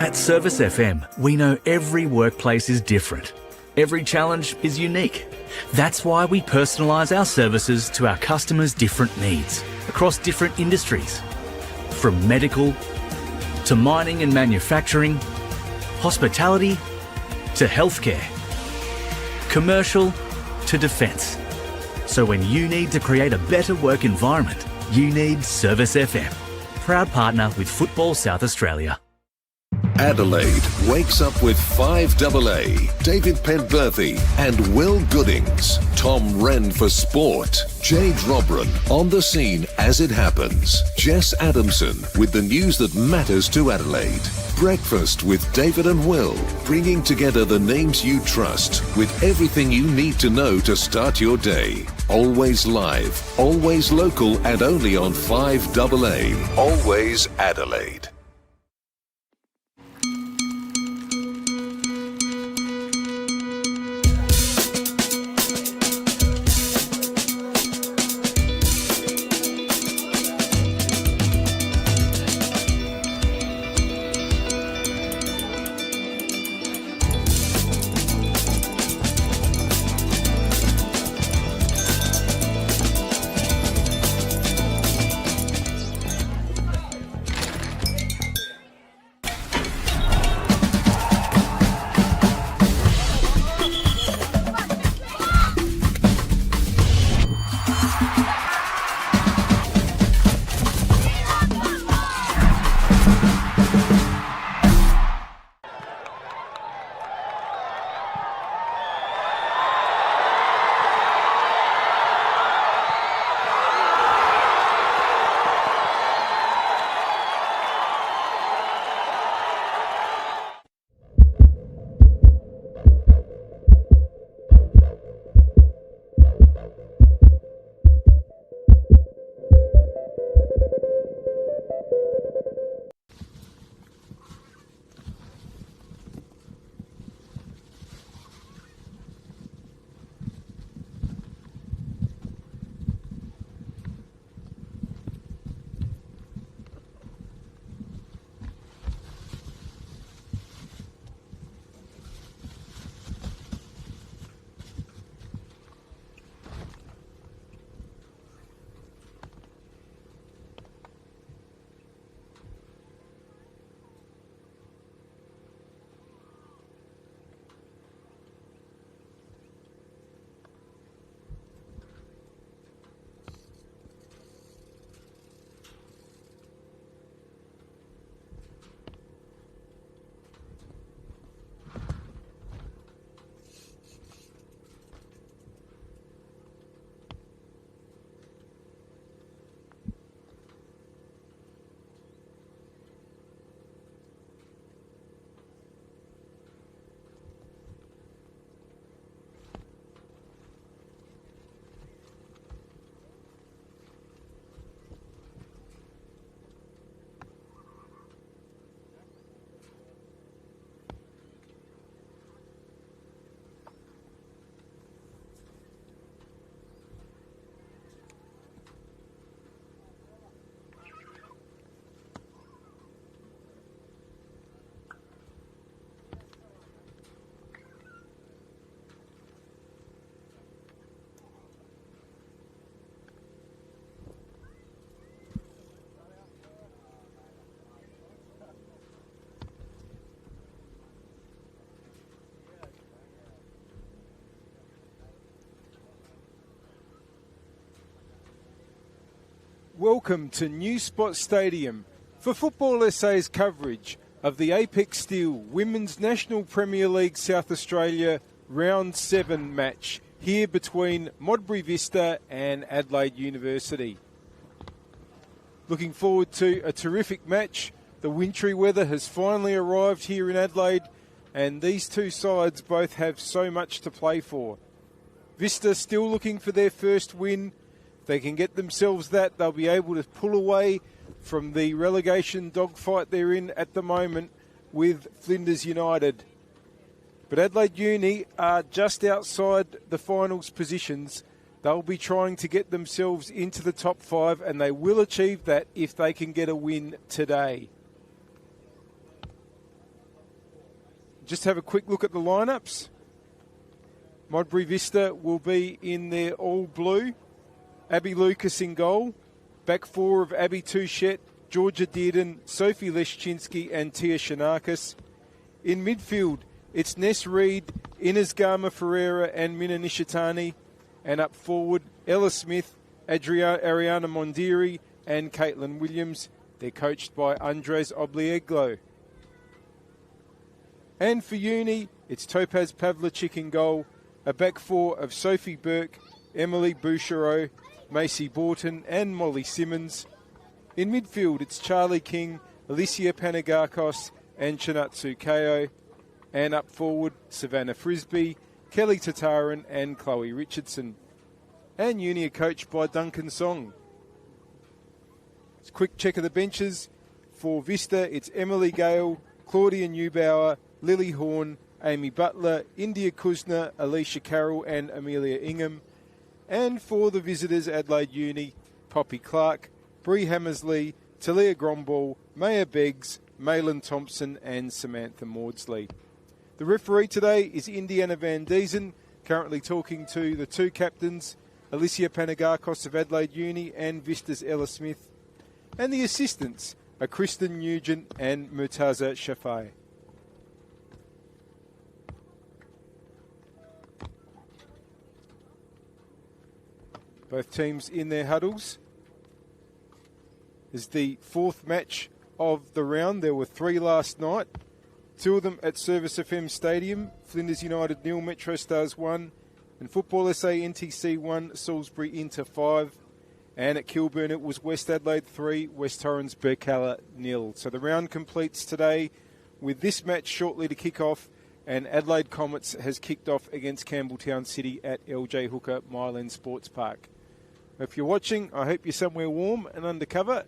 At Service FM, we know every workplace is different. Every challenge is unique. That's why we personalise our services to our customers' different needs across different industries. From medical to mining and manufacturing, hospitality to healthcare, commercial to defence. So when you need to create a better work environment, you need Service FM. Proud partner with Football South Australia. Adelaide wakes up with 5AA, David Penberthy and Will Goodings. Tom Wren for sport. Jade Robran on the scene as it happens. Jess Adamson with the news that matters to Adelaide. Breakfast with David and Will, bringing together the names you trust with everything you need to know to start your day. Always live, always local and only on 5AA. Always Adelaide. Welcome to New Spot Stadium for Football SA's coverage of the Apex Steel Women's National Premier League South Australia Round 7 match here between Modbury Vista and Adelaide University. Looking forward to a terrific match. The wintry weather has finally arrived here in Adelaide and these two sides both have so much to play for. Vista still looking for their first win. If they can get themselves that, they'll be able to pull away from the relegation dogfight they're in at the moment with Flinders United. But Adelaide Uni are just outside the finals positions. They'll be trying to get themselves into the top 5 and they will achieve that if they can get a win today. Just have a quick look at the lineups. Modbury Vista will be in their all blue. Abby Lucas in goal. Back four of Abby Touchette, Georgia Dearden, Sophie Leszczynski and Tia Shanakis. In midfield, it's Ness Reid, Inez Gama Ferreira and Mina Nishitani. And up forward, Ella Smith, Ariana Mondiri and Caitlin Williams. They're coached by Andres Oblieglo. And for Uni, it's Topaz Pavlicek in goal. A back four of Sophie Burke, Emily Bouchereau, Macy Borton and Molly Simmons. In midfield, it's Charlie King, Alicia Panagakos and Chinatsu Kao. And up forward, Savannah Frisbee, Kelly Tataran and Chloe Richardson. And Uni are coached by Duncan Song. It's a quick check of the benches. For Vista, it's Emily Gale, Claudia Neubauer, Lily Horn, Amy Butler, India Kuzna, Alicia Carroll and Amelia Ingham. And for the visitors, Adelaide Uni, Poppy Clark, Bree Hammersley, Talia Gromball, Maya Beggs, Malin Thompson and Samantha Maudsley. The referee today is Indiana Van Diesen, currently talking to the two captains, Alicia Panagakos of Adelaide Uni and Vista's Ella Smith. And the assistants are Kristen Nugent and Murtaza Shafai. Both teams in their huddles. This is the fourth match of the round. There were three last night. Two of them at Service FM Stadium. Flinders United nil, Metro Stars 1. And Football SA NTC 1, Salisbury Inter 5. And at Kilburn it was West Adelaide 3, West Torrens Berkala 0. So the round completes today with this match shortly to kick off. And Adelaide Comets has kicked off against Campbelltown City at LJ Hooker Myland Sports Park. If you're watching, I hope you're somewhere warm and under cover.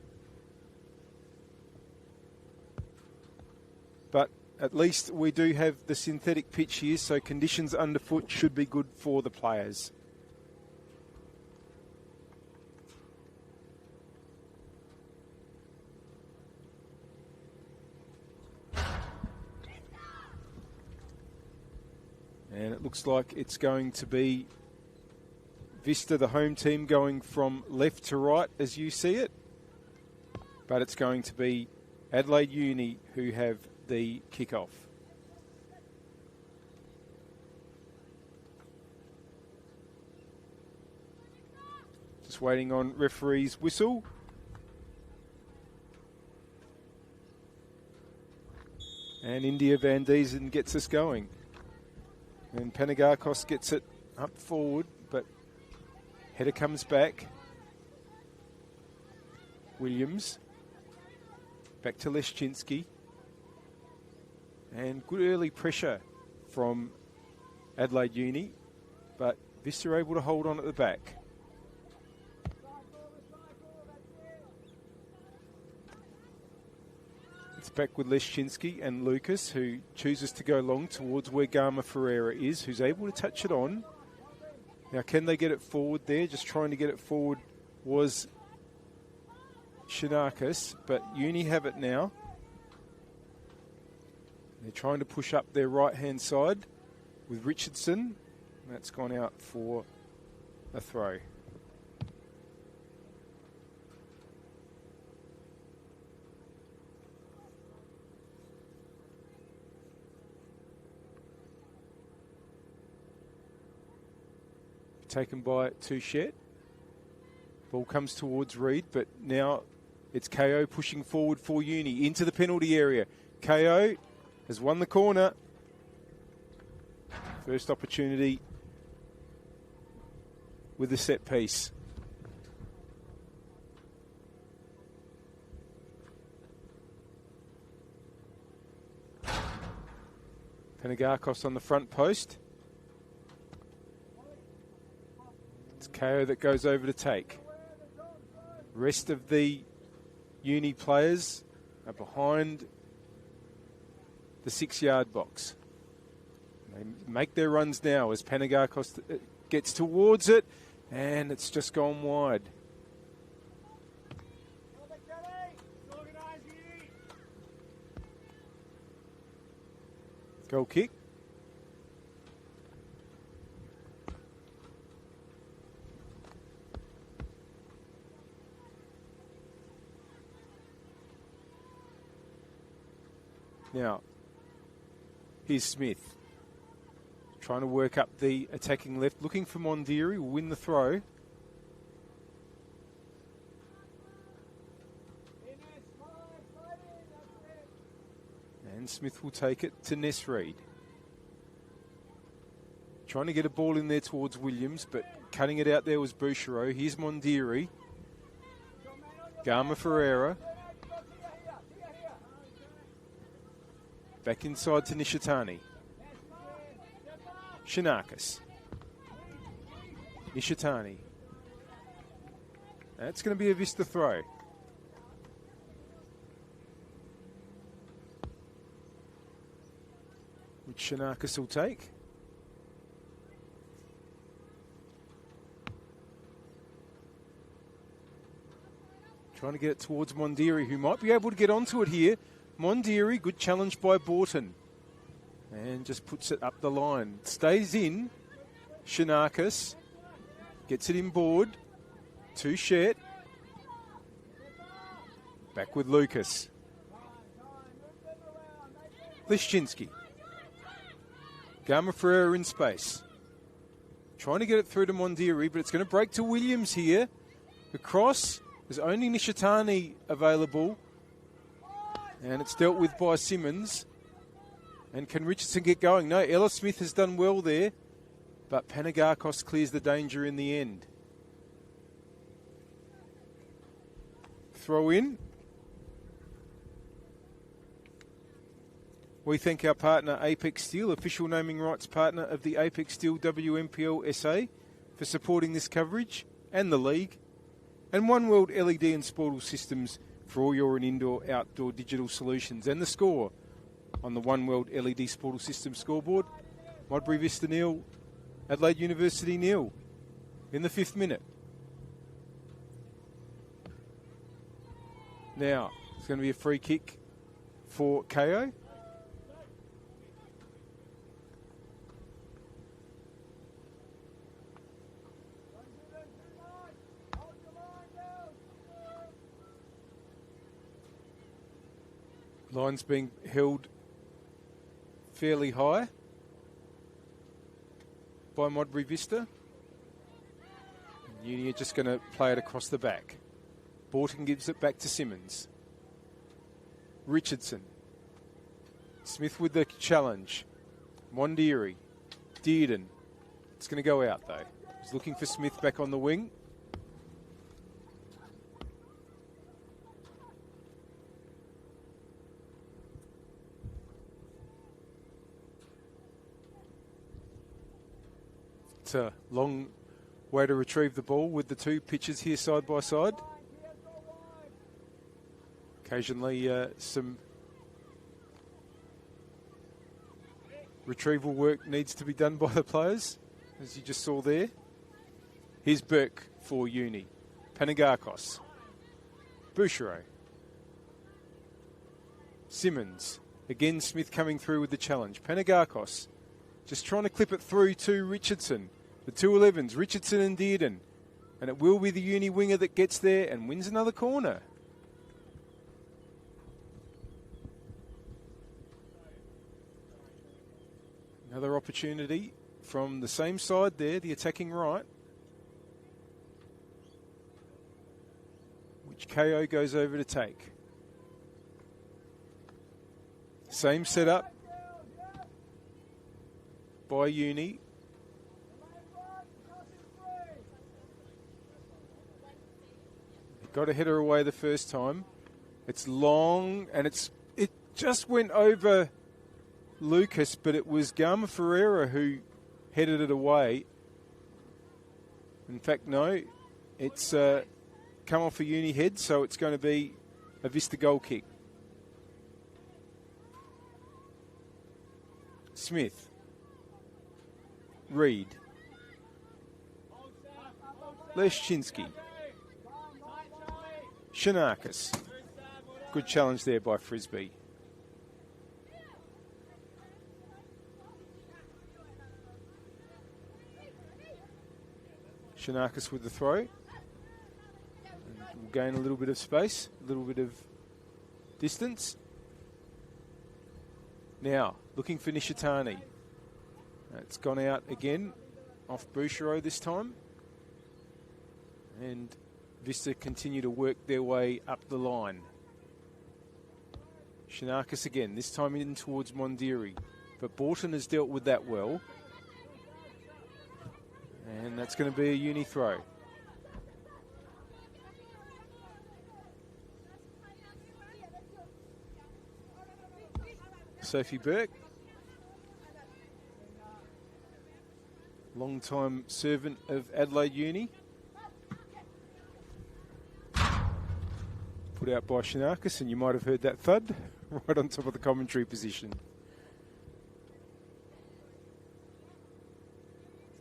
But at least we do have the synthetic pitch here, so conditions underfoot should be good for the players. And it looks like it's going to be Vista, the home team, going from left to right as you see it. But it's going to be Adelaide Uni who have the kick-off. Just waiting on referee's whistle. And India Van Diesen gets us going. And Panagakos gets it up forward, but header comes back. Williams. Back to Leszczynski. And good early pressure from Adelaide Uni, but Vista able to hold on at the back. It's back with Leszczynski and Lucas, who chooses to go long towards where Gama Ferreira is, who's able to touch it on. Now, can they get it forward there? Just trying to get it forward was Shanakis, but Uni have it now. They're trying to push up their right-hand side with Richardson. That's gone out for a throw. Taken by Touchette. Ball comes towards Reid, but now it's KO pushing forward for Uni into the penalty area. KO has won the corner. First opportunity with the set piece. Panagakos on the front post. It's KO that goes over to take. Rest of the Uni players are behind the 6-yard box. They make their runs now as Panagakos gets towards it, and it's just gone wide. Goal kick. Now, here's Smith. Trying to work up the attacking left. Looking for Mondiri. Will win the throw. And Smith will take it to Ness Reid. Trying to get a ball in there towards Williams, but cutting it out there was Bouchereau. Here's Mondiri. Garma Ferreira. Back inside to Nishitani. Shinakis. Nishitani. That's going to be a Vista throw. Which Shinakis will take. Trying to get it towards Mondiri, who might be able to get onto it here. Mondiri, good challenge by Borton. And just puts it up the line. Stays in. Shinakis gets it inboard. To Shet. Back with Lucas. Lishchinsky. Garma Ferreira in space. Trying to get it through to Mondiri, but it's going to break to Williams here. Across. There's only Nishitani available. And it's dealt with by Simmons. And can Richardson get going? No, Ella Smith has done well there. But Panagakos clears the danger in the end. Throw in. We thank our partner Apex Steel, official naming rights partner of the Apex Steel WNPLSA, for supporting this coverage and the league. And One World LED and Sportal Systems for all your indoor, outdoor digital solutions. And the score on the One World LED Sportal Systems scoreboard. Modbury Vista 0, Adelaide University 0 in the 5th minute. Now, it's going to be a free kick for KO. Line's being held fairly high by Modbury Vista. Uni are just going to play it across the back. Borton gives it back to Simmons. Richardson. Smith with the challenge. Mondiri. Dearden. It's going to go out though. He's looking for Smith back on the wing. It's a long way to retrieve the ball with the two pitchers here side by side. Occasionally some retrieval work needs to be done by the players, as you just saw there. Here's Burke for Uni. Panagakos. Bouchereau. Simmons. Again, Smith coming through with the challenge. Panagakos just trying to clip it through to Richardson. The 2-11s, Richardson and Dearden. And it will be the Uni winger that gets there and wins another corner. Another opportunity from the same side there, the attacking right. Which KO goes over to take. Same setup by Uni. Got a header away the first time. It's long and it just went over Lucas, but it was Garma Ferreira who headed it away. In fact, no, it's come off a Uni head, so it's going to be a Vista goal kick. Smith. Reid. Leshchinsky. Shinakis. Good challenge there by Frisbee. Shanakis with the throw. And we'll gain a little bit of space, a little bit of distance. Now, looking for Nishitani. It's gone out again, off Bouchereau this time. And Vista continue to work their way up the line. Shanakis again, this time in towards Mondiri. But Borton has dealt with that well. And that's going to be a uni throw. Sophie Burke. Long-time servant of Adelaide Uni. Put out by Shanakis, and you might have heard that thud right on top of the commentary position.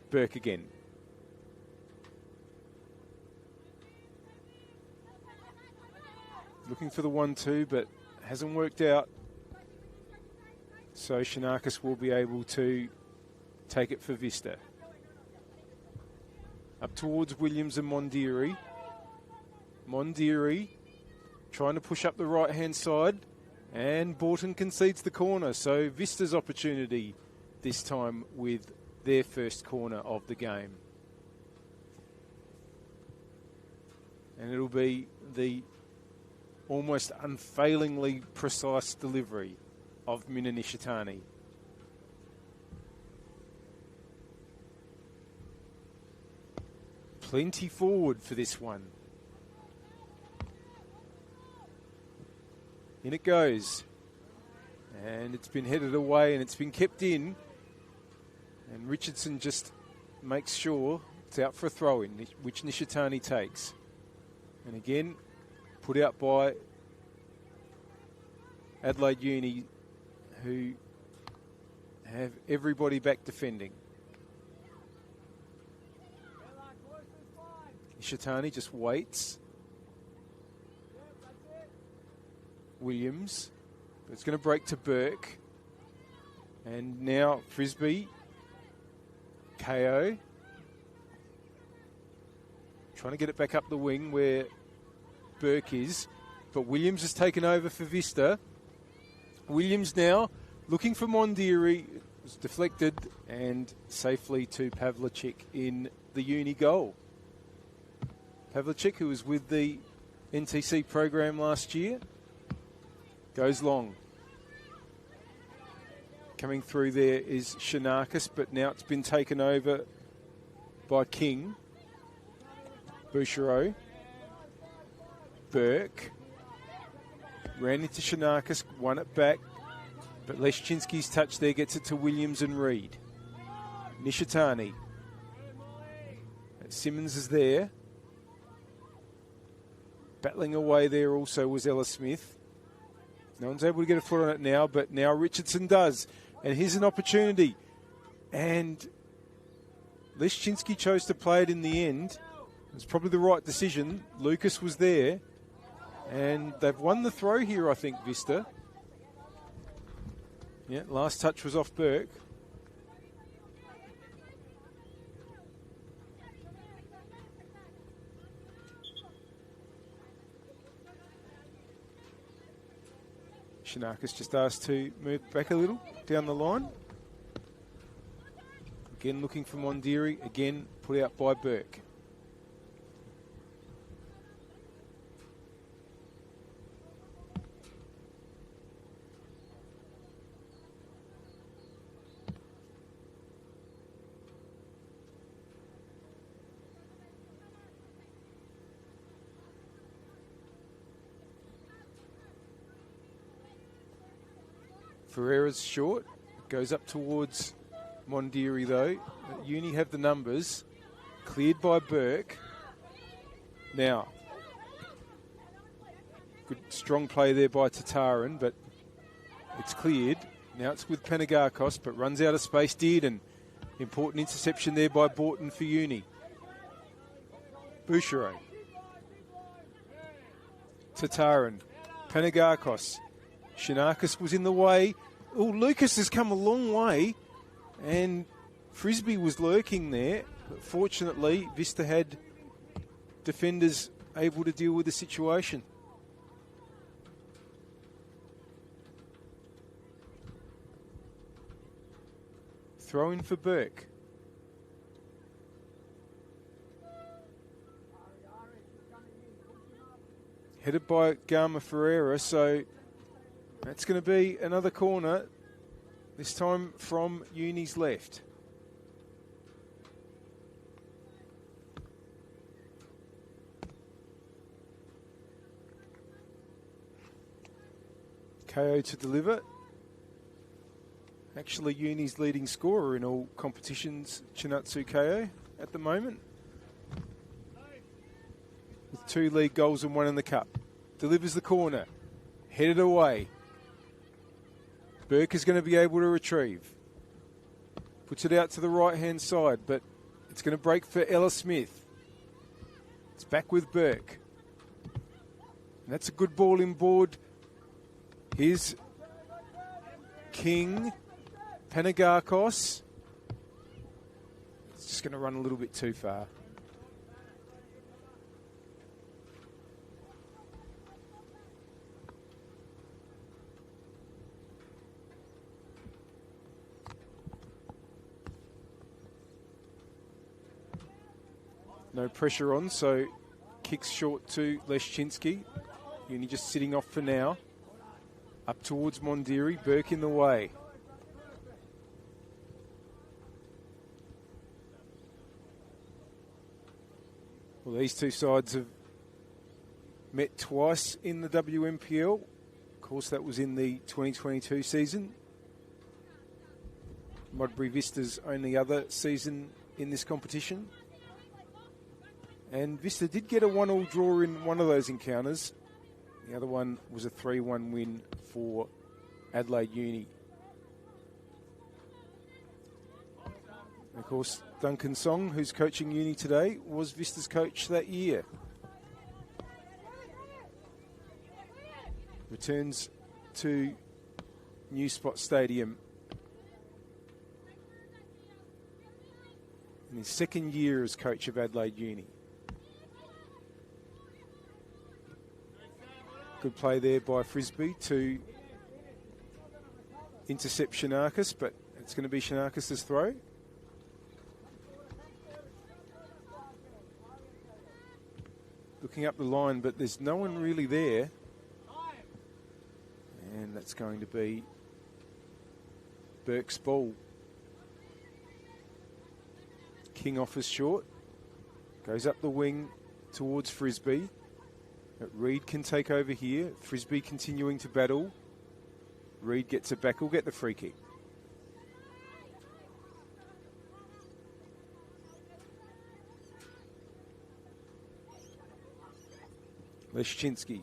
Burke again. Looking for the 1-2, but hasn't worked out. So Shanakis will be able to take it for Vista. Up towards Williams and Mondiri. Mondiri trying to push up the right-hand side. And Borton concedes the corner. So Vista's opportunity this time with their first corner of the game. And it'll be the almost unfailingly precise delivery of Mina Nishitani. Plenty forward for this one. In it goes. And it's been headed away and it's been kept in. And Richardson just makes sure it's out for a throw-in, which Nishitani takes. And again, put out by Adelaide Uni, who have everybody back defending. Nishitani just waits. Williams. But it's going to break to Burke. And now Frisbee. KO. Trying to get it back up the wing where Burke is. But Williams has taken over for Vista. Williams now looking for Mondiri. It was deflected and safely to Pavlicek in the uni goal. Pavlicek, who was with the NTC program last year, goes long. Coming through there is Shanakis, but now it's been taken over by King. Bouchereau. Burke. Ran into Shanakis, won it back. But Leszczynski's touch there gets it to Williams and Reed. Nishitani. Simmons is there. Battling away there also was Ella Smith. No one's able to get a foot on it now, but now Richardson does. And here's an opportunity. And Leszczynski chose to play it in the end. It was probably the right decision. Lucas was there. And they've won the throw here, I think, Vista. Yeah, last touch was off Burke. Shanakis just asked to move back a little down the line. Again looking for Mondiri. Again put out by Burke. Ferreira's short, goes up towards Mondiri though. Uni have the numbers, cleared by Burke. Now, good strong play there by Tataran, but it's cleared. Now it's with Panagakos, but runs out of space. Dearden, important interception there by Borton for Uni. Bouchereau. Tataran, Panagakos. Shanakis was in the way. Oh, Lucas has come a long way. And Frisbee was lurking there. But fortunately, Vista had defenders able to deal with the situation. Throw in for Burke. Headed by Garma Ferreira, so that's going to be another corner, this time from Uni's left. KO to deliver. Actually, Uni's leading scorer in all competitions, Chinatsu KO, at the moment. With 2 league goals and 1 in the cup. Delivers the corner. Headed away. Burke is going to be able to retrieve. Puts it out to the right-hand side, but it's going to break for Ella Smith. It's back with Burke. And that's a good ball inboard. Here's King. Panagakos. It's just going to run a little bit too far. No pressure on, so kicks short to Leszczynski. Uni just sitting off for now. Up towards Mondiri, Burke in the way. Well, these two sides have met twice in the WMPL. Of course, that was in the 2022 season. Modbury Vista's only other season in this competition. And Vista did get a 1-1 draw in one of those encounters. The other one was a 3-1 win for Adelaide Uni. And of course, Duncan Song, who's coaching Uni today, was Vista's coach that year. Returns to New Spot Stadium in his second year as coach of Adelaide Uni. Good play there by Frisbee to intercept Shanakis, but it's going to be Shanakis' throw. Looking up the line, but there's no one really there. And that's going to be Burke's ball. King offers short. Goes up the wing towards Frisbee. But Reid can take over here. Frisbee continuing to battle. Reid gets it back. He'll get the free kick. Leszczynski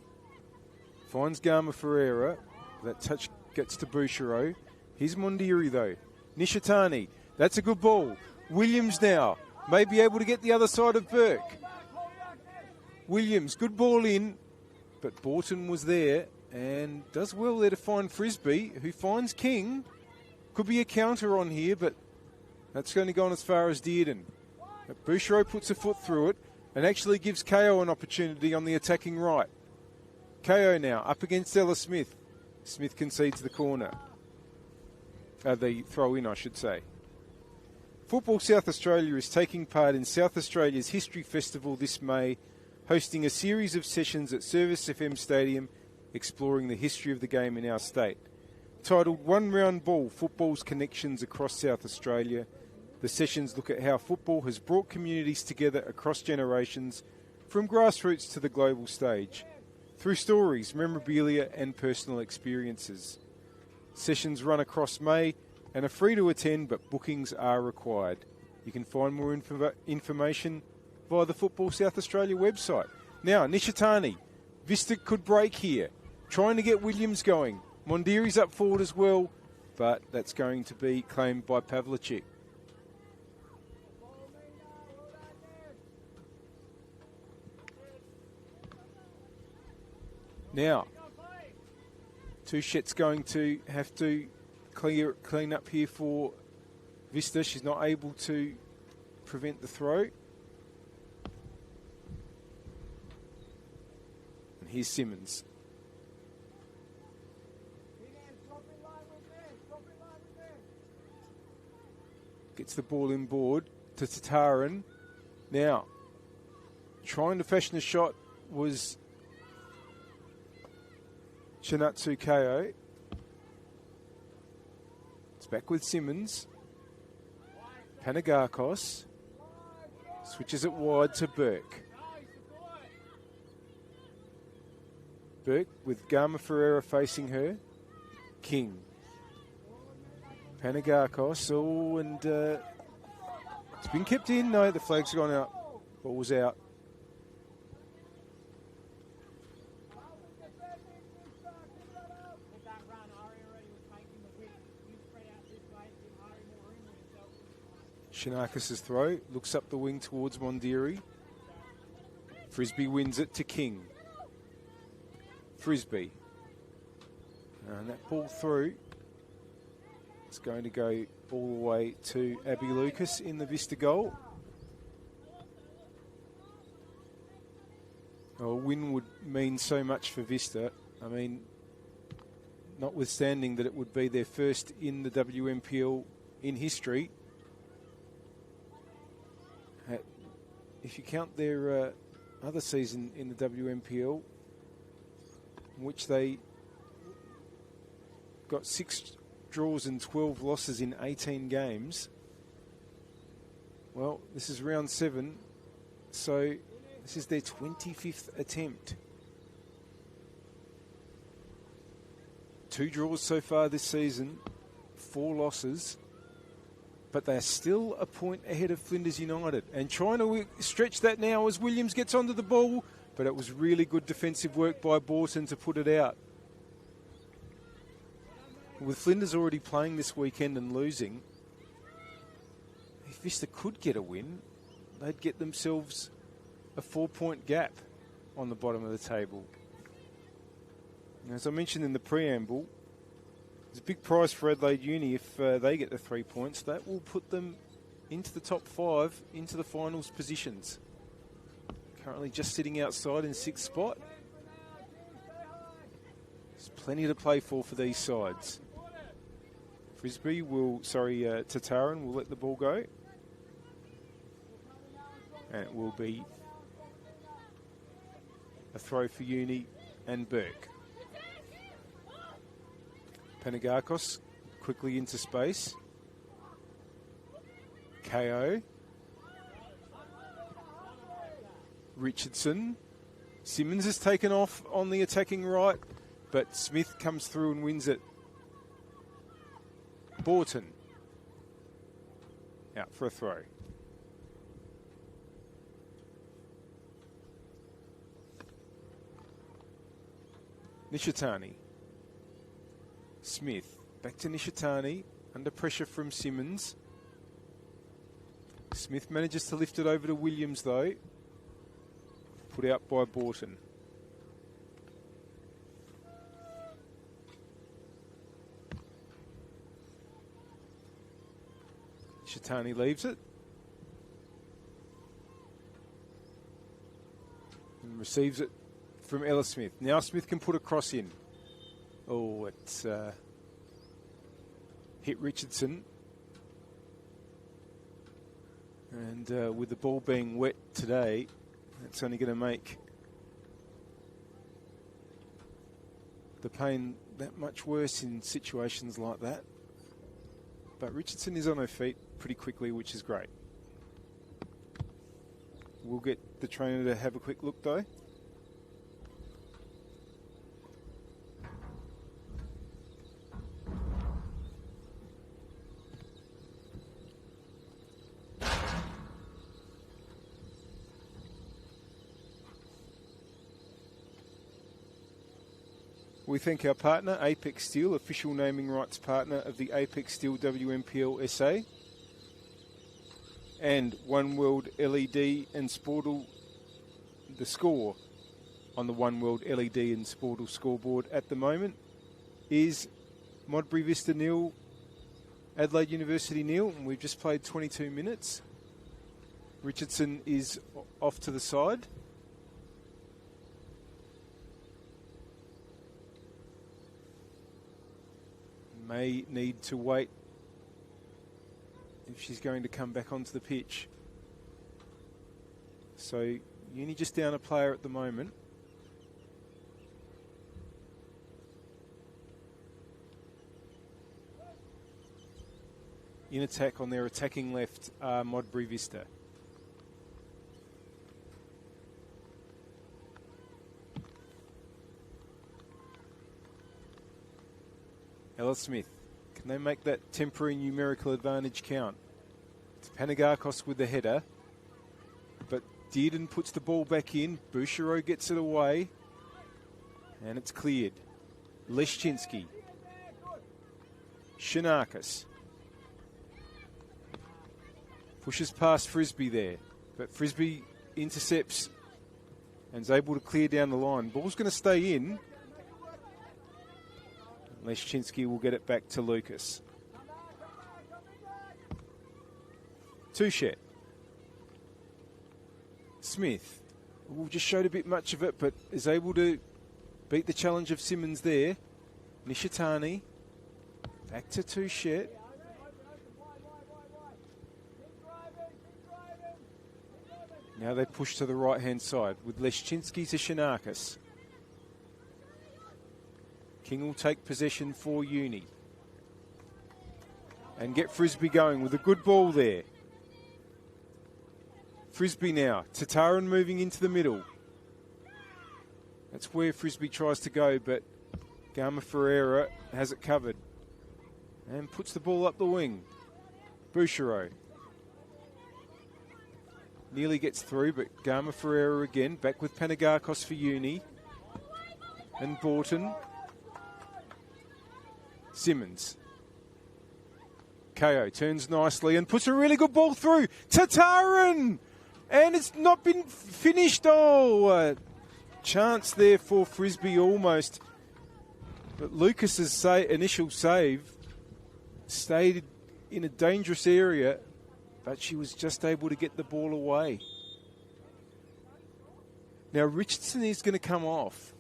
finds Garma Ferreira. That touch gets to Bouchereau. Here's Mondiri though. Nishitani. That's a good ball. Williams now may be able to get the other side of Burke. Williams, good ball in, but Borton was there and does well there to find Frisbee, who finds King. Could be a counter on here, but that's going to go on as far as Dearden. But Bouchereau puts a foot through it and actually gives KO an opportunity on the attacking right. KO now up against Ella Smith. Smith concedes the corner. The throw in, I should say. Football South Australia is taking part in South Australia's History Festival this May, hosting a series of sessions at Service FM Stadium exploring the history of the game in our state. Titled One Round Ball, Football's Connections Across South Australia, the sessions look at how football has brought communities together across generations, from grassroots to the global stage, through stories, memorabilia and personal experiences. Sessions run across May and are free to attend, but bookings are required. You can find more information via the Football South Australia website. Now, Nishitani. Vista could break here. Trying to get Williams going. Mondiri's up forward as well, but that's going to be claimed by Pavlicek. Now, Touchette's going to have to clean up here for Vista. She's not able to prevent the throw. And here's Simmons. Gets the ball inboard to Tataran. Now, trying to fashion a shot was Shinatsu Ko. It's back with Simmons. Panagakos switches it wide to Burke. Burke with Gama Ferreira facing her. King. Panagakos. Oh, and it's been kept in. No, the flag's gone out. Ball was out. Shinakis' throw, looks up the wing towards Mondiri. Frisbee wins it to King. Frisbee. And that ball through. It's going to go all the way to Abby Lucas in the Vista goal. A win would mean so much for Vista. I mean, notwithstanding that it would be their first in the WMPL in history. If you count their other season in the WMPL, in which they got 6 draws and 12 losses in 18 games, well, this is round 7, so this is their 25th attempt. 2 draws so far this season, 4 losses. But they're still a point ahead of Flinders United. And trying to stretch that now as Williams gets onto the ball. But it was really good defensive work by Borton to put it out. With Flinders already playing this weekend and losing, if Vista could get a win, they'd get themselves a 4-point gap on the bottom of the table. And as I mentioned in the preamble, there's a big prize for Adelaide Uni if they get the 3 points. That will put them into the top 5, into the finals positions. Currently just sitting outside in 6th spot. There's plenty to play for these sides. Tataran will let the ball go. And it will be a throw for Uni and Burke. Panagakos quickly into space. KO. Richardson. Simmons has taken off on the attacking right, but Smith comes through and wins it. Borton. Out for a throw. Nishitani. Smith, back to Nishitani, under pressure from Simmons. Smith manages to lift it over to Williams though. Put out by Borton. Nishitani leaves it. And receives it from Ella Smith. Now Smith can put a cross in. Oh, it's hit Richardson. And with the ball being wet today, that's only going to make the pain that much worse in situations like that. But Richardson is on her feet pretty quickly, which is great. We'll get the trainer to have a quick look though. We thank our partner, Apex Steel, official naming rights partner of the Apex Steel NPLSA, and One World LED and Sportal. The score on the One World LED and Sportal scoreboard at the moment is Modbury Vista 0, Adelaide University 0, and we've just played 22 minutes. Richardson is off to the side. May need to wait if she's going to come back onto the pitch. So Uni just down a player at the moment. In attack on their attacking left, Modbury Vista. Ella Smith, can they make that temporary numerical advantage count? It's Panagakos with the header, but Dearden puts the ball back in. Bouchereau gets it away, and it's cleared. Leszczynski. Shanakis. Pushes past Frisbee there, but Frisbee intercepts and is able to clear down the line. Ball's going to stay in. Leszczynski will get it back to Lucas. Touchet. Smith. Just showed a bit much of it, but is able to beat the challenge of Simmons there. Nishitani. Back to Touchet. Now they push to the right-hand side with Leszczynski to Shanakis. King will take possession for Uni. And get Frisbee going with a good ball there. Frisbee now. Tataran moving into the middle. That's where Frisbee tries to go, but Gama Ferreira has it covered. And puts the ball up the wing. Bouchereau. Nearly gets through, but Gama Ferreira again. Back with Panagakos for Uni. And Borton. Simmons. KO turns nicely and puts a really good ball through. Tataran! And it's not been finished. Oh, chance there for Frisbee almost. But Lucas's initial save stayed in a dangerous area, but she was just able to get the ball away. Now Richardson is going to come off.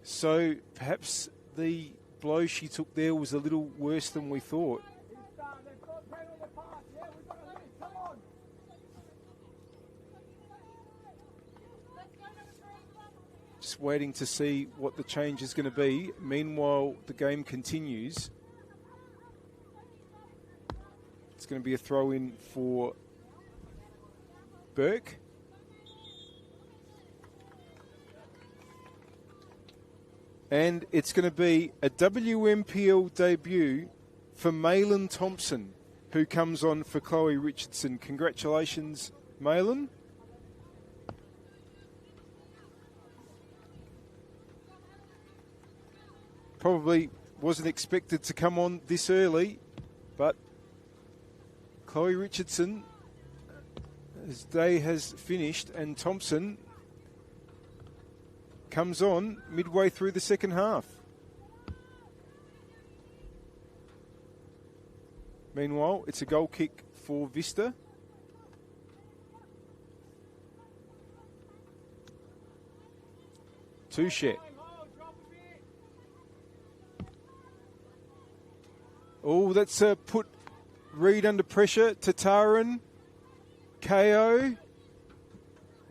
So perhaps the blow she took there was a little worse than we thought. Just waiting to see what the change is going to be. Meanwhile, the game continues. It's going to be a throw-in for Burke. And it's going to be a WMPL debut for Malin Thompson, who comes on for Chloe Richardson. Congratulations, Malin. Probably wasn't expected to come on this early, but Chloe Richardson, his day has finished, and Thompson comes on midway through the second half. Meanwhile, it's a goal kick for Vista. Touchet. Oh, that's put Reed under pressure. Tataran. KO.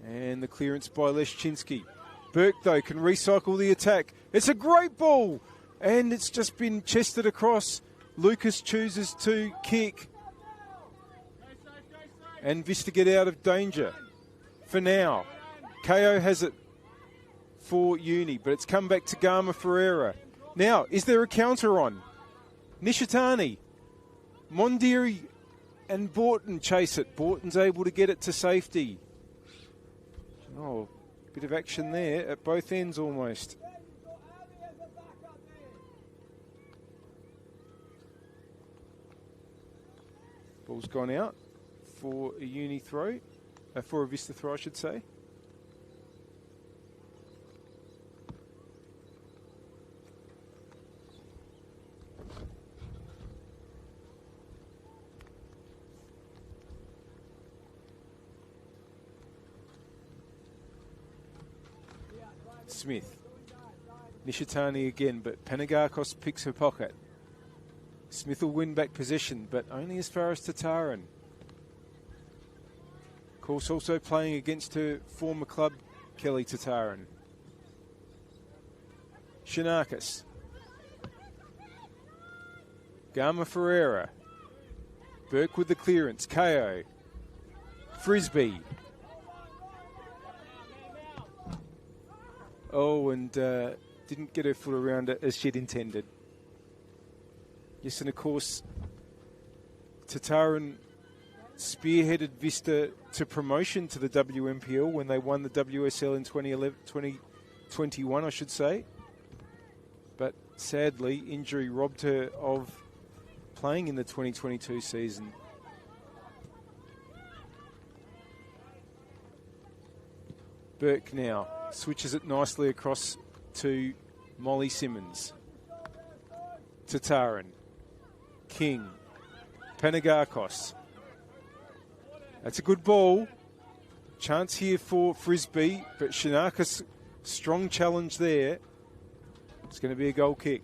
And the clearance by Leszczynski. Burke, though, can recycle the attack. It's a great ball. And it's just been chested across. Lucas chooses to kick. And Vista get out of danger. For now. KO has it for Uni, but it's come back to Gama Ferreira. Now, is there a counter on? Nishitani. Mondiri and Borton chase it. Borton's able to get it to safety. Oh, bit of action there at both ends almost. Ball's gone out for a Uni throw, for a Vista throw, I should say. Smith. Nishitani again, but Panagakos picks her pocket. Smith will win back possession, but only as far as Tataran. Of course, also playing against her former club, Kelly Tataran. Shanakis. Garma Ferreira. Burke with the clearance. KO. Frisbee. Oh, and didn't get her foot around it as she'd intended. Yes, and of course, Tataran spearheaded Vista to promotion to the WMPL when they won the WSL in 2021, I should say. But sadly, injury robbed her of playing in the 2022 season. Burke now switches it nicely across to Molly Simmons. Tataran. King. Panagakos. That's a good ball. Chance here for Frisbee, but Shanakis, strong challenge there. It's going to be a goal kick.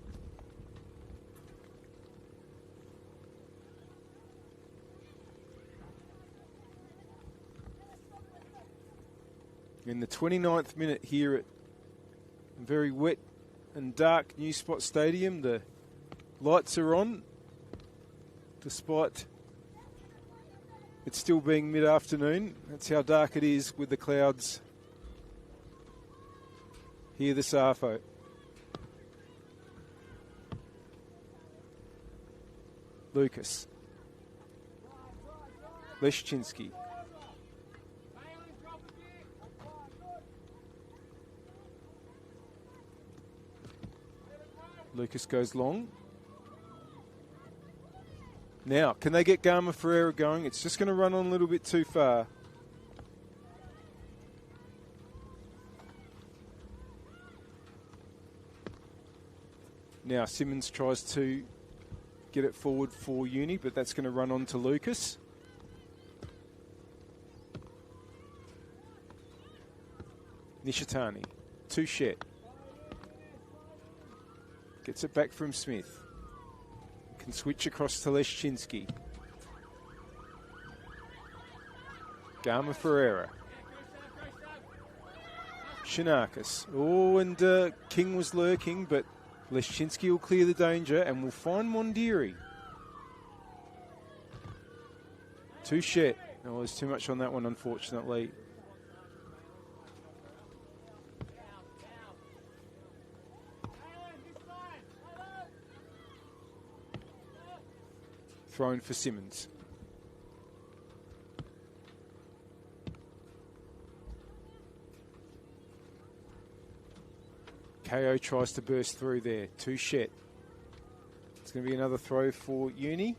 In the 29th minute here at a very wet and dark New Spot Stadium, the lights are on, despite it still being mid-afternoon. That's how dark it is with the clouds here this ARFO. Lucas. Leszczynski. Lucas goes long. Now, can they get Garma Ferreira going? It's just going to run on a little bit too far. Now, Simmons tries to get it forward for Uni, but that's going to run on to Lucas. Nishitani. Touchette. Gets it back from Smith. Can switch across to Leszczynski. Garma Ferreira. Shanakis. Oh, and King was lurking, but Leszczynski will clear the danger and will find Mondiri. Touchette. Oh, there's too much on that one, unfortunately. Thrown for Simmons. KO tries to burst through there. Touchette. It's going to be another throw for Uni.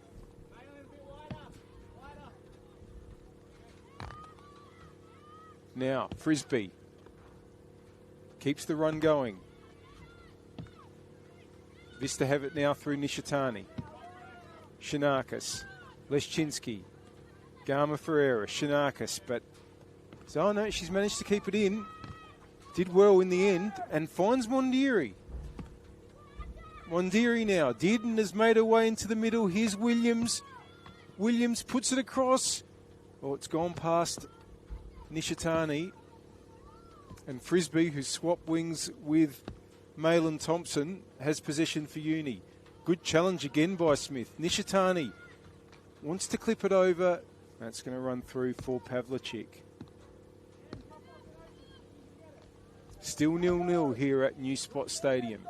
Now, Frisbee. Keeps the run going. Vista have it now through Nishitani. Shanakis, Leszczynski, Garma Ferreira, Shanakis, but oh no, she's managed to keep it in. Did well in the end and finds Mondiri. Mondiri now did and has made her way into the middle. Here's Williams. Williams puts it across. Oh, it's gone past Nishitani. And Frisbee, who swapped wings with Malin Thompson, has possession for Uni. Good challenge again by Smith. Nishitani wants to clip it over. That's going to run through for Pavlicek. Still 0-0 here at New Spot Stadium.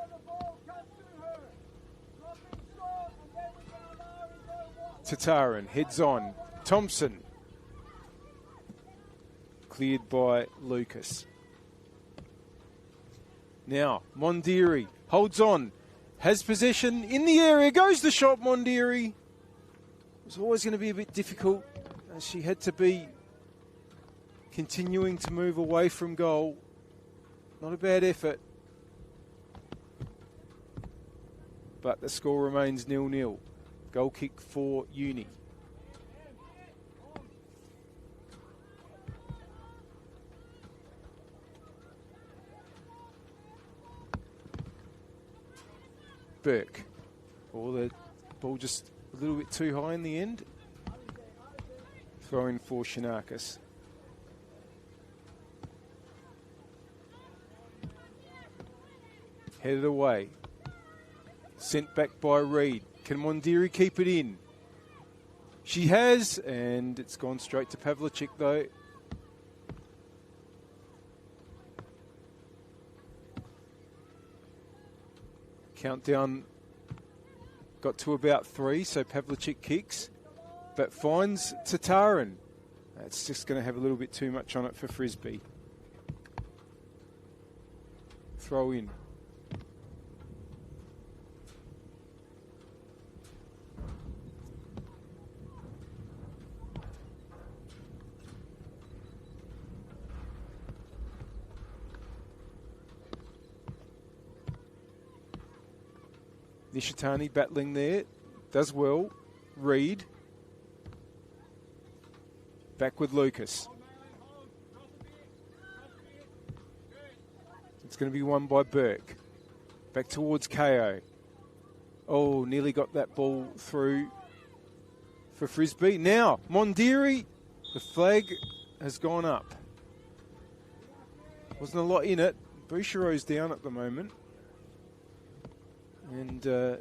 Tataran heads on. Thompson. Cleared by Lucas. Now, Mondiri holds on. Has possession in the area. Goes the shot, Mondiri. It was always going to be a bit difficult as she had to be continuing to move away from goal. Not a bad effort. But the score remains 0-0. Goal kick for Uni. Burke. Or the ball just a little bit too high in the end. Throw in for Shinakis. Headed away. Sent back by Reid. Can Mondiri keep it in? She has, and it's gone straight to Pavlicek though. Countdown got to about 3, so Pavlicek kicks, but finds Tatarin. That's just going to have a little bit too much on it for Frisbee. Throw in. Nishitani battling there, does well. Reid. Back with Lucas. It's going to be won by Burke. Back towards KO. Oh, nearly got that ball through for Frisbee. Now, Mondiri, the flag has gone up. Wasn't a lot in it. Bouchereau's down at the moment. And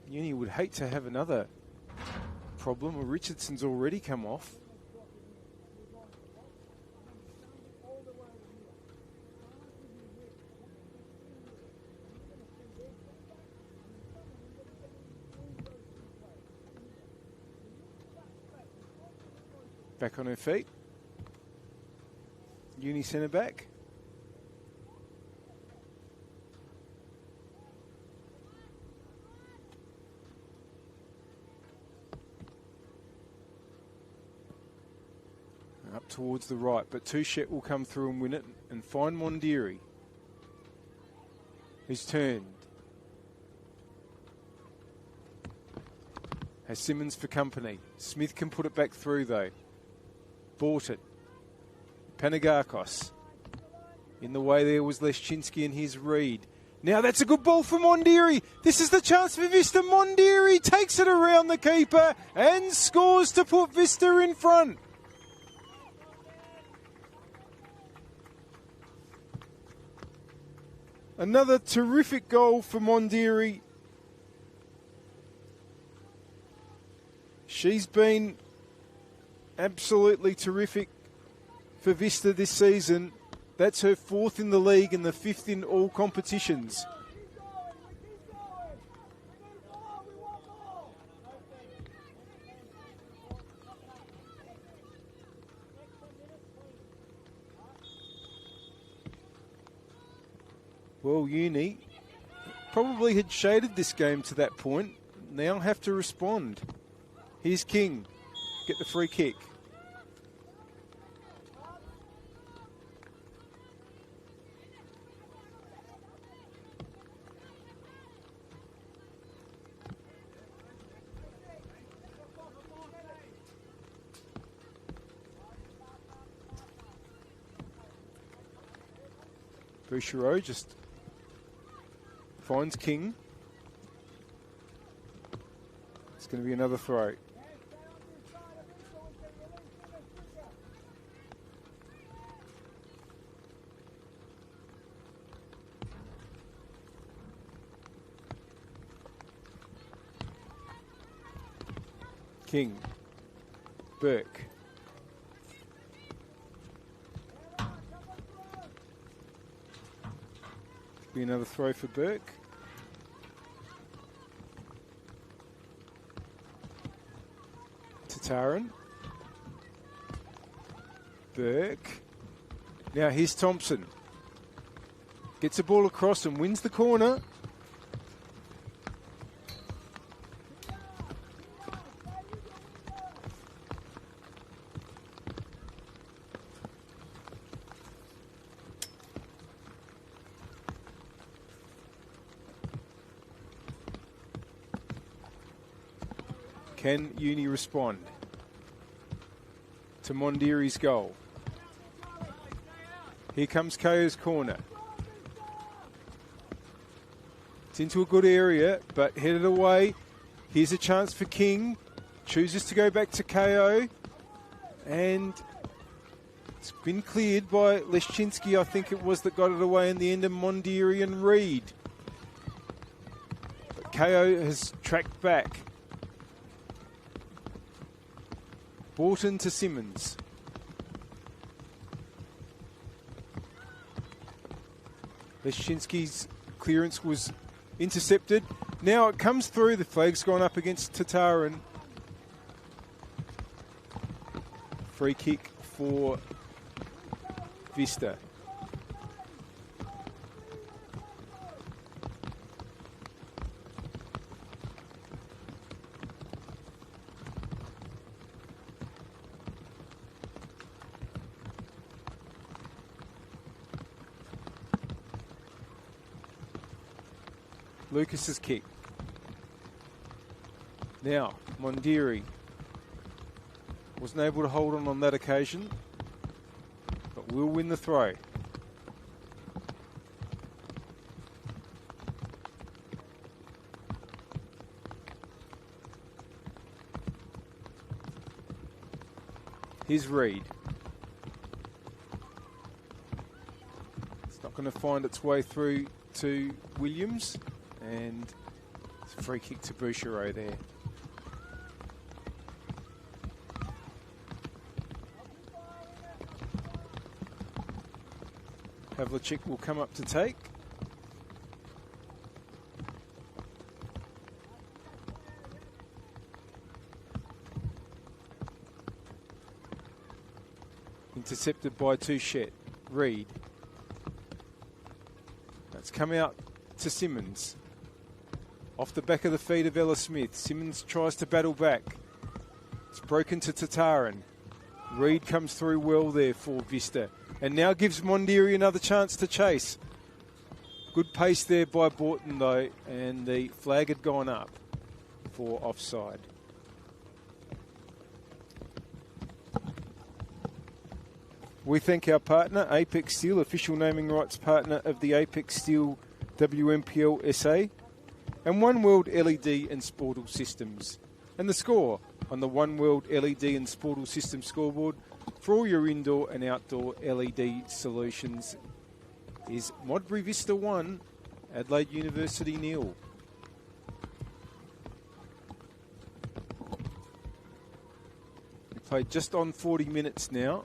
Uni would hate to have another problem. Well, Richardson's already come off. Back on her feet. Uni centre back. Up towards the right, but Touchette will come through and win it and find Mondiri. He's turned. Has Simmons for company. Smith can put it back through though. Bought it. Panagakos. In the way there was Leszczynski and his Reid. Now that's a good ball for Mondiri. This is the chance for Vista. Mondiri takes it around the keeper and scores to put Vista in front. Another terrific goal for Mondiri. She's been absolutely terrific for Vista this season. That's her 4th in the league and the 5th in all competitions. Well, Uni probably had shaded this game to that point. Now have to respond. Here's King. Get the free kick. Bouchereau just finds King. It's going to be another throw. King. Burke. Be another throw for Burke. Tatarin. Burke. Now here's Thompson. Gets the ball across and wins the corner. Can Uni respond to Mondiri's goal? Here comes Ko's corner. It's into a good area, but headed away. Here's a chance for King. Chooses to go back to KO. And it's been cleared by Leszczynski, I think it was, that got it away in the end of Mondiri and Reed. But KO has tracked back. Borton to Simmons. Leszczynski's clearance was intercepted. Now it comes through. The flag's gone up against Tatarin. Free kick for Vista. Lucas's kick. Now, Mondiri wasn't able to hold on that occasion, but will win the throw. Here's Reed. It's not going to find its way through to Williams, and it's a free kick to Bouchereau there. Havlicek will come up to take. Intercepted by Touchette. Reed. That's come out to Simmons. Off the back of the feet of Ella Smith. Simmons tries to battle back. It's broken to Tatarin. Reed comes through well there for Vista. And now gives Mondiri another chance to chase. Good pace there by Borton though, and the flag had gone up for offside. We thank our partner, Apex Steel, official naming rights partner of the Apex Steel WNPLSA, and One World LED and Sportal Systems. And the score on the One World LED and Sportal Systems scoreboard for all your indoor and outdoor LED solutions is Modbury Vista 1, Adelaide University 0. We played just on 40 minutes now.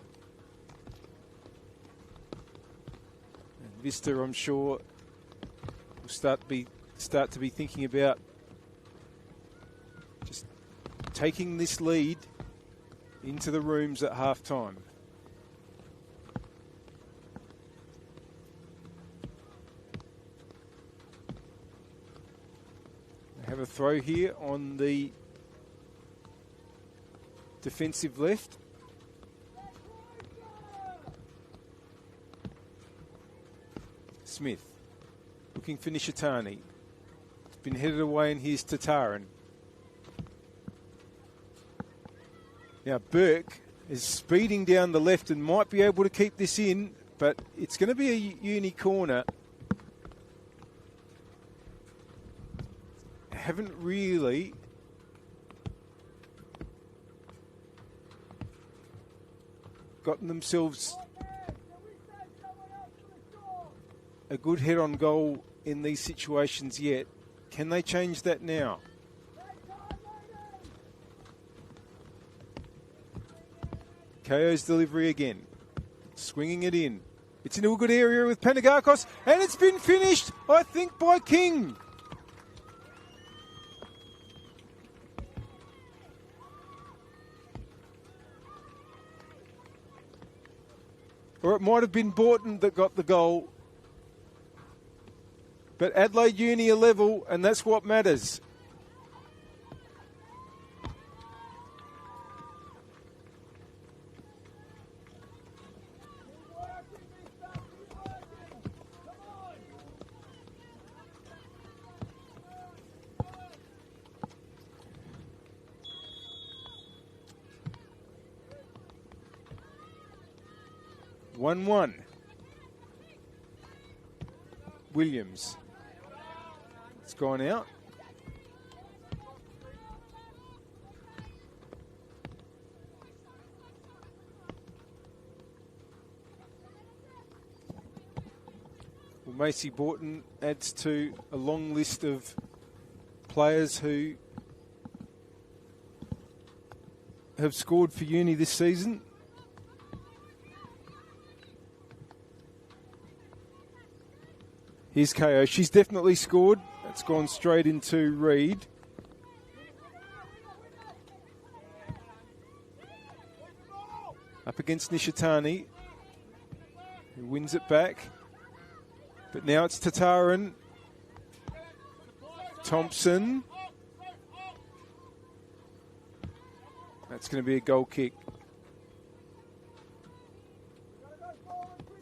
And Vista, I'm sure, will start to be thinking about just taking this lead into the rooms at half time. They have a throw here on the defensive left. Smith looking for Nishitani. It's been headed away, and here's Tatarin. Now Burke is speeding down the left and might be able to keep this in, but it's going to be a uni corner. Haven't really gotten themselves a good head on goal in these situations yet. Can they change that now? KO's delivery again. Swinging it in. It's into a good area with Panagakos, and it's been finished, I think, by King. Or it might have been Borton that got the goal. But Adelaide Uni are level, and that's what matters. Williams. gone out. Well, Macy Borton adds to a long list of players who have scored for Uni this season. Here's KO. She's definitely scored. That's gone straight into Reed. Up against Nishitani, who wins it back. But now it's Tataran. Thompson. That's going to be a goal kick.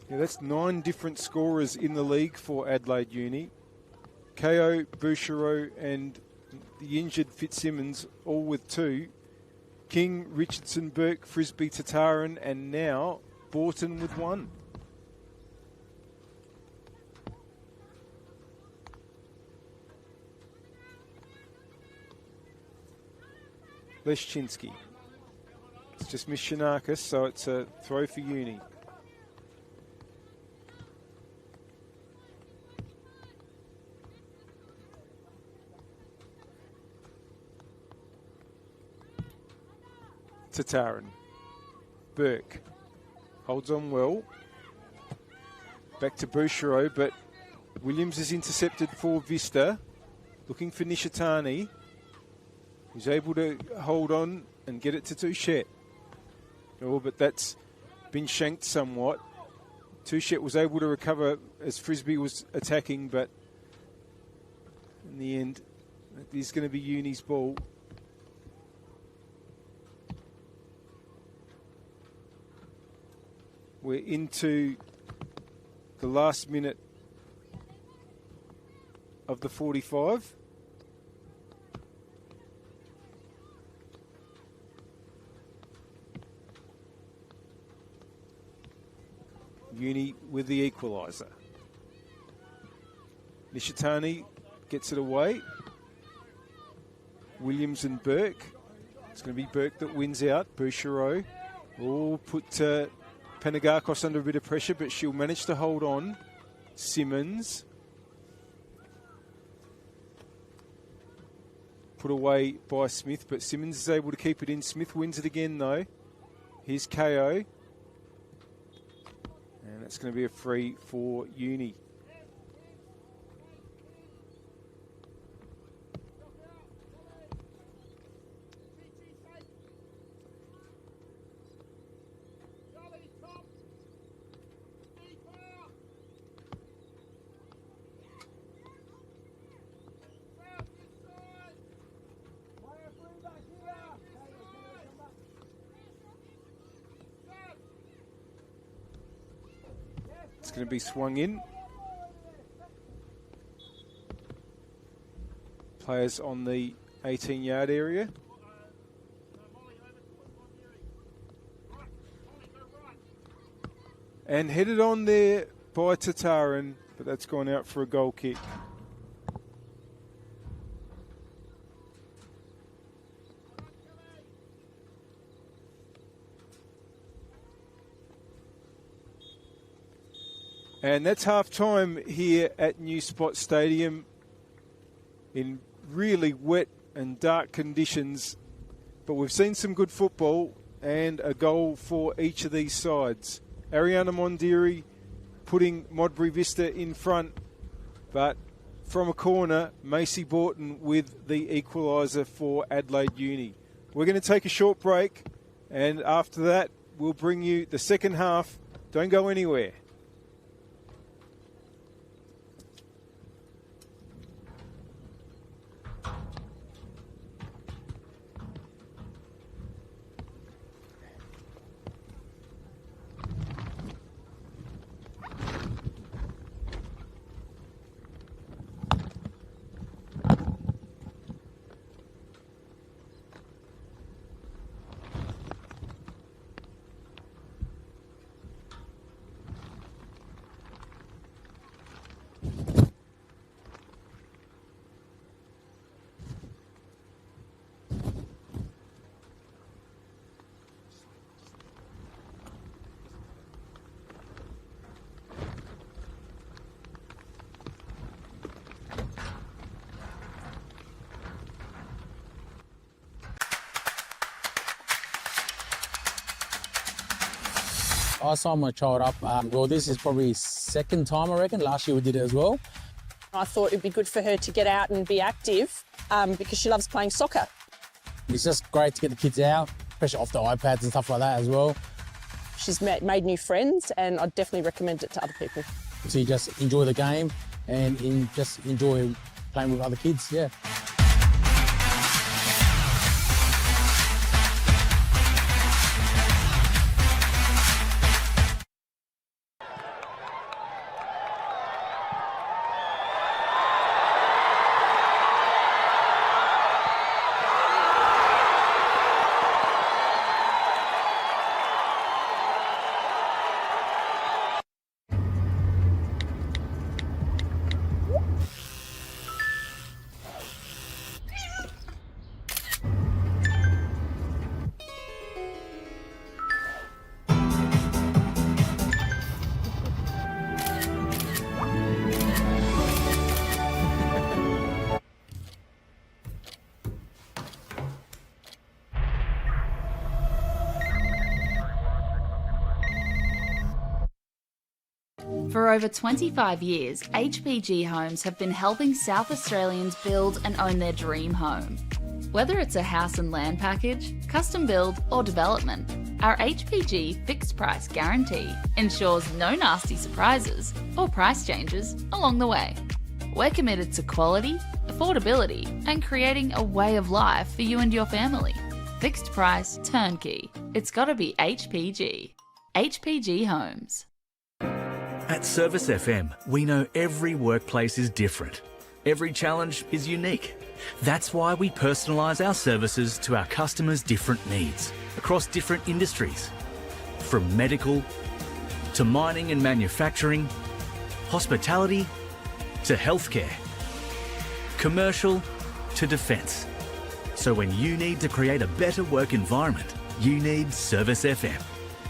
Yeah, that's 9 different scorers in the league for Adelaide Uni. KO, Bouchereau and the injured Fitzsimmons all with 2. King, Richardson, Burke, Frisbee, Tataran, and now Borton with 1. Leschinski. It's just Miss Shanakis, so it's a throw for Uni. Tataran. Burke holds on well. Back to Bouchereau, but Williams is intercepted for Vista. Looking for Nishitani, who's able to hold on and get it to Touchette. Oh, but that's been shanked somewhat. Touchette was able to recover as Frisbee was attacking, but in the end, it is going to be Uni's ball. We're into the last minute of the 45. Uni with the equaliser. Nishitani gets it away. Williams and Burke. It's going to be Burke that wins out. Bouchereau will put Panagakos under a bit of pressure, but she'll manage to hold on. Simmons. Put away by Smith, but Simmons is able to keep it in. Smith wins it again, though. Here's KO. And it's going to be a free for Uni. It's going to be swung in. Players on the 18-yard area. And headed on there by Tataran, but that's gone out for a goal kick. And that's half-time here at New Spot Stadium in really wet and dark conditions. But we've seen some good football and a goal for each of these sides. Ariana Mondiri putting Modbury Vista in front, but from a corner, Macy Borton with the equaliser for Adelaide Uni. We're going to take a short break, and after that, we'll bring you the second half. Don't go anywhere. I signed my child up. Well, this is probably second time, I reckon. Last year we did it as well. I thought it'd be good for her to get out and be active because she loves playing soccer. It's just great to get the kids out, especially off the iPads and stuff like that as well. She's made new friends, and I'd definitely recommend it to other people. So you just enjoy the game and just enjoy playing with other kids, yeah. For over 25 years, HPG Homes have been helping South Australians build and own their dream home. Whether it's a house and land package, custom build or development, our HPG fixed price guarantee ensures no nasty surprises or price changes along the way. We're committed to quality, affordability and creating a way of life for you and your family. Fixed price, turnkey. It's gotta be HPG. HPG Homes. At Service FM, we know every workplace is different. Every challenge is unique. That's why we personalise our services to our customers' different needs across different industries. From medical to mining and manufacturing, hospitality to healthcare, commercial to defence. So when you need to create a better work environment, you need Service FM.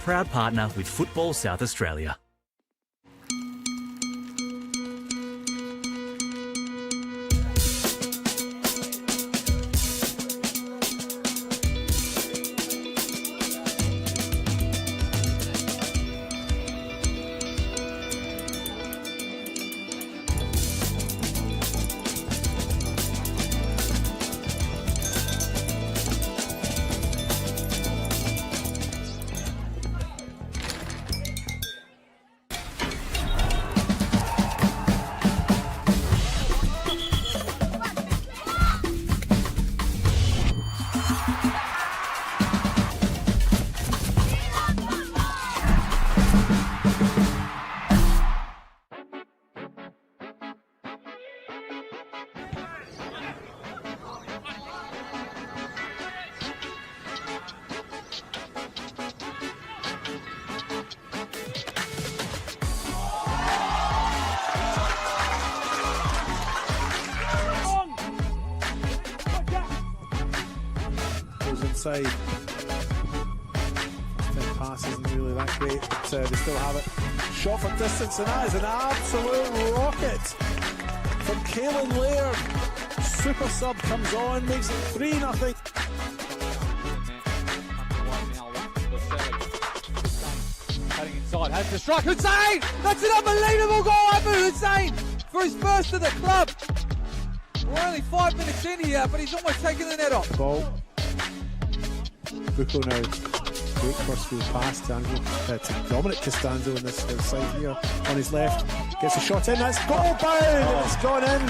Proud partner with Football South Australia. Inside. First 10 pass isn't really that great, but they still have it. Shot from distance, and that is an absolute rocket from Caelan Laird. Super sub comes on, makes it 3-0. Cutting inside, has to strike. Hussein! That's an unbelievable goal for Hussein for his first of the club. We're only 5 minutes in here, but he's almost taken the net off. Ball. Bucco now, great crossfield pass to Dominic Costanzo on this side here, on his left, gets a shot in, that's goal bound, it's gone in,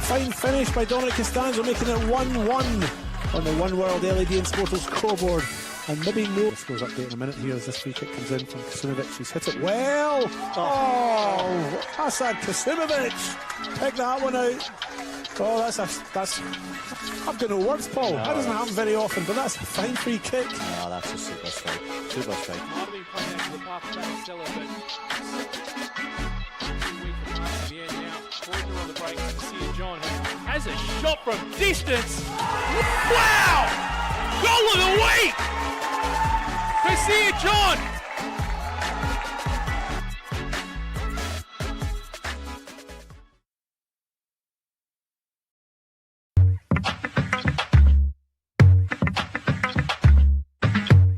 fine finish by Dominic Costanzo, making it 1-1 on the One World LED and Sportal scoreboard, and maybe more. Scores update in a minute here as this free kick comes in from Kasimovic, who's hit it well, oh, Hasan Kasimovic, pick that one out. Oh, that's I've got no words, Paul. That doesn't happen very often, but that's a fine free kick. No, that's a super strike. Super strike. Might have been playing out to the path of that Stella, but yeah, now Fortner on the break. Sia John has a shot from distance. Wow! Goal of the week! Sia John!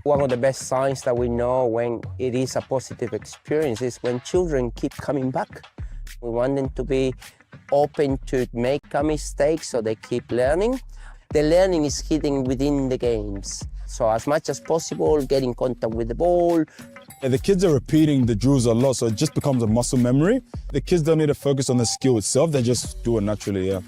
One of the best signs that we know when it is a positive experience is when children keep coming back. We want them to be open to make a mistake so they keep learning. The learning is hidden within the games. So as much as possible, get in contact with the ball. The kids are repeating the drills a lot, so it just becomes a muscle memory. The kids don't need to focus on the skill itself, they just do it naturally, yeah.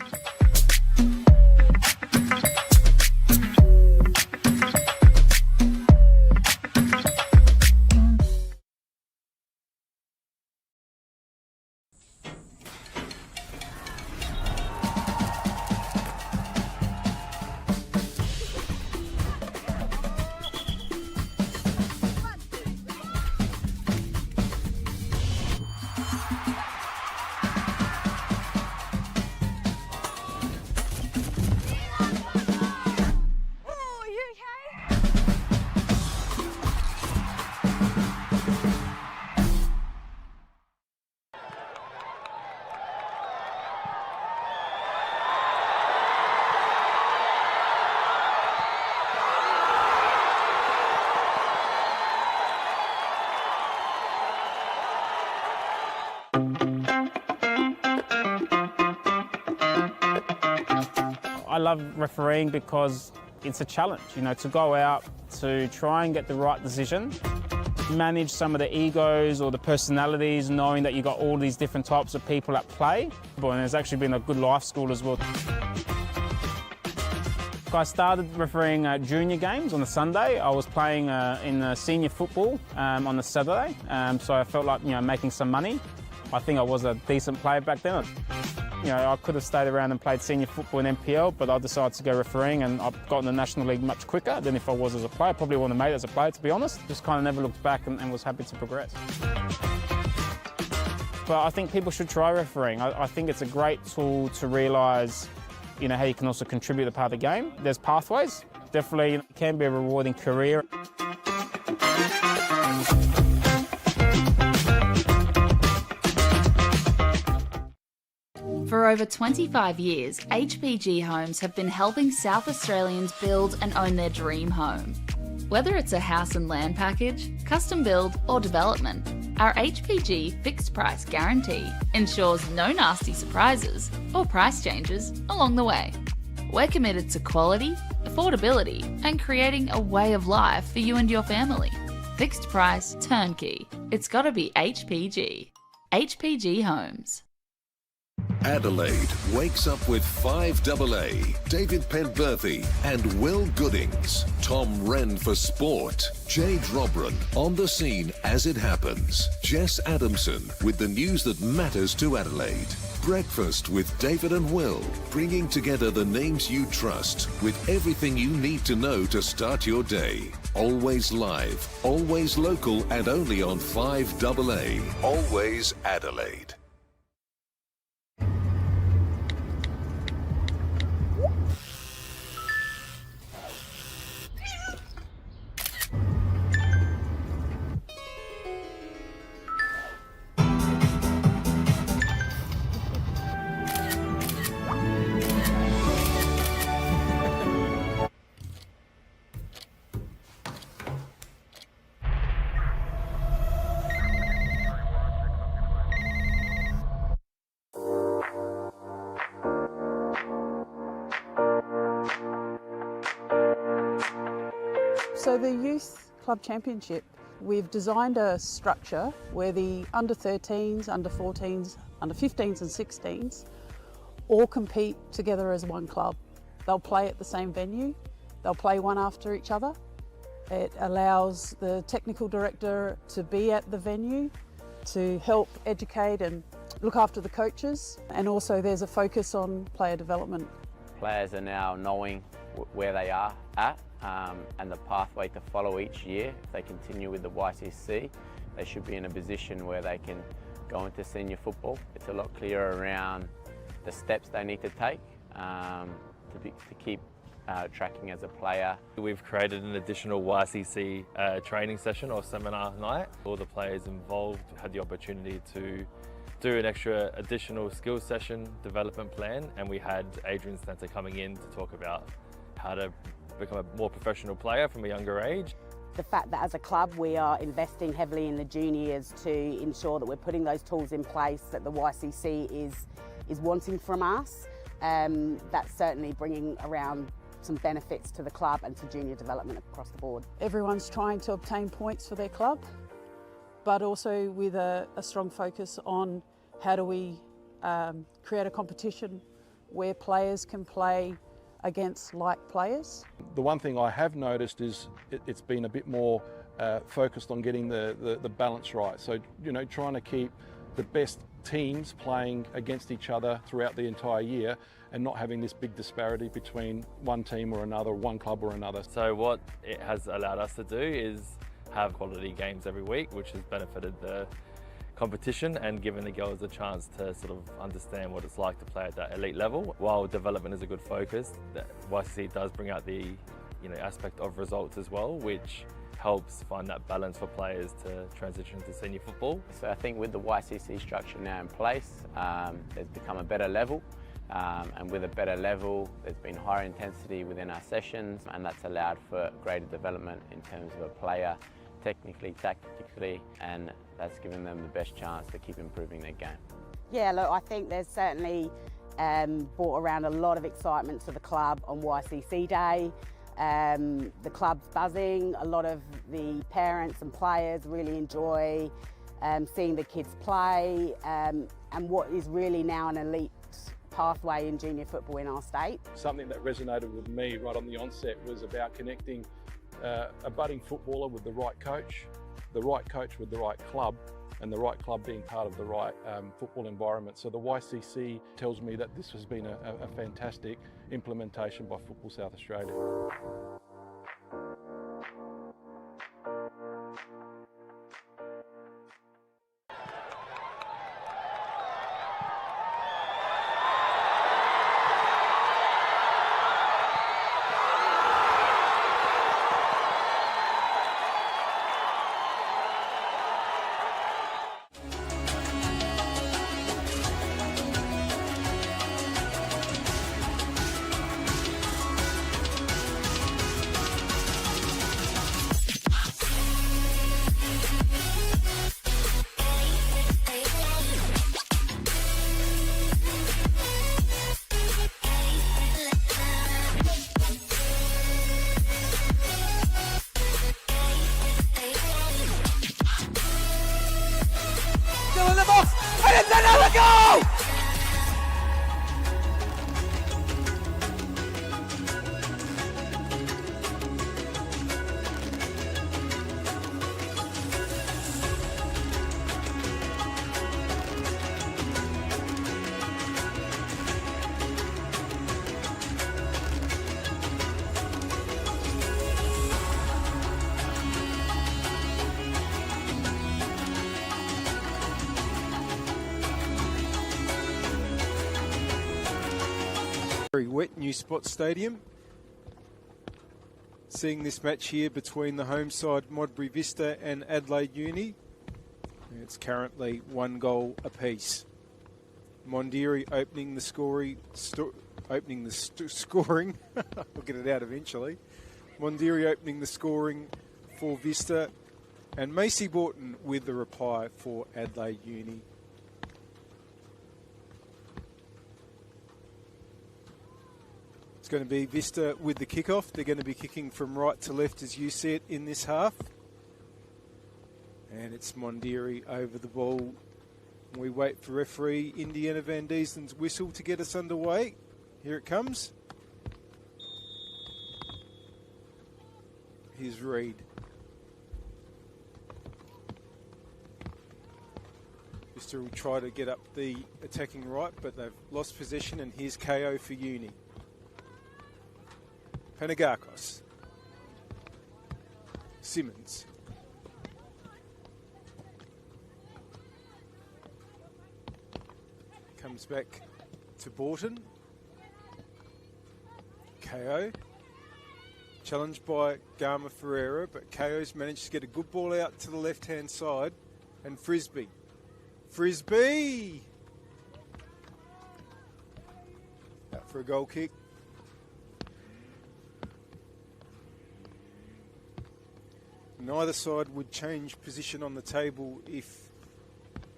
I love refereeing because it's a challenge, you know, to go out to try and get the right decision, manage some of the egos or the personalities, knowing that you've got all these different types of people at play. And it's actually been a good life school as well. I started refereeing junior games on the Sunday. I was playing in senior football on the Saturday, so I felt like, you know, making some money. I think I was a decent player back then. You know, I could have stayed around and played senior football in NPL, but I decided to go refereeing, and I've gotten the National League much quicker than if I was as a player. I probably wouldn't have made it as a player, to be honest. Just kind of never looked back and was happy to progress. But I think people should try refereeing. I think it's a great tool to realise, you know, how you can also contribute to part of the game. There's pathways. Definitely it can be a rewarding career. For over 25 years, HPG Homes have been helping South Australians build and own their dream home. Whether it's a house and land package, custom build or development, our HPG fixed price guarantee ensures no nasty surprises or price changes along the way. We're committed to quality, affordability and creating a way of life for you and your family. Fixed price, turnkey. It's gotta be HPG. HPG Homes. Adelaide wakes up with 5AA, David Penberthy and Will Goodings, Tom Wren for sport, Jade Robran on the scene as it happens, Jess Adamson with the news that matters to Adelaide, Breakfast with David and Will, bringing together the names you trust with everything you need to know to start your day. Always live, always local and only on 5AA, always Adelaide. So the Youth Club Championship, we've designed a structure where the under 13s, under 14s, under 15s and 16s all compete together as one club. They'll play at the same venue, they'll play one after each other. It allows the technical director to be at the venue to help educate and look after the coaches, and also there's a focus on player development. Players are now knowing where they are at and the pathway to follow each year. If they continue with the YCC, they should be in a position where they can go into senior football. It's a lot clearer around the steps they need to take to keep tracking as a player. We've created an additional YCC training session or seminar night. All the players involved had the opportunity to do an extra additional skills session development plan, and we had Adrian Stanter coming in to talk about how to become a more professional player from a younger age. The fact that as a club we are investing heavily in the juniors to ensure that we're putting those tools in place that the YCC is wanting from us, that's certainly bringing around some benefits to the club and to junior development across the board. Everyone's trying to obtain points for their club, but also with a strong focus on how do we create a competition where players can play against like players. The one thing I have noticed is it's been a bit more focused on getting the balance right. So, you know, trying to keep the best teams playing against each other throughout the entire year and not having this big disparity between one team or another, one club or another. So what it has allowed us to do is have quality games every week, which has benefited the competition and given the girls a chance to sort of understand what it's like to play at that elite level. While development is a good focus, the YCC does bring out the aspect of results as well, which helps find that balance for players to transition to senior football. So I think with the YCC structure now in place, there's become a better level. And with a better level, there's been higher intensity within our sessions, and that's allowed for greater development in terms of a player, technically, tactically, and that's given them the best chance to keep improving their game. Yeah, look, I think there's certainly brought around a lot of excitement to the club on YCC Day. The club's buzzing, a lot of the parents and players really enjoy seeing the kids play, and what is really now an elite pathway in junior football in our state. Something that resonated with me right on the onset was about connecting a budding footballer with the right coach with the right club, and the right club being part of the right football environment. So the YCC tells me that this has been a fantastic implementation by Football South Australia. Another goal! Very wet New Spot Stadium. Seeing this match here between the home side Modbury Vista and Adelaide Uni. It's currently 1 goal apiece. Mondiri opening the scoring. I'll get it out eventually. Mondiri opening the scoring for Vista, and Macy Borton with the reply for Adelaide Uni. It's going to be Vista with the kickoff. They're going to be kicking from right to left as you see it in this half. And it's Mondiri over the ball. We wait for referee Indiana Van Diesen's whistle to get us underway. Here it comes. Here's Reid. Vista will try to get up the attacking right, but they've lost possession, and here's KO for Uni. Panagakos. Simmons. Comes back to Borton. KO. Challenged by Garma Ferreira, but KO's managed to get a good ball out to the left-hand side. And Frisbee. Frisbee! Out for a goal kick. Neither side would change position on the table if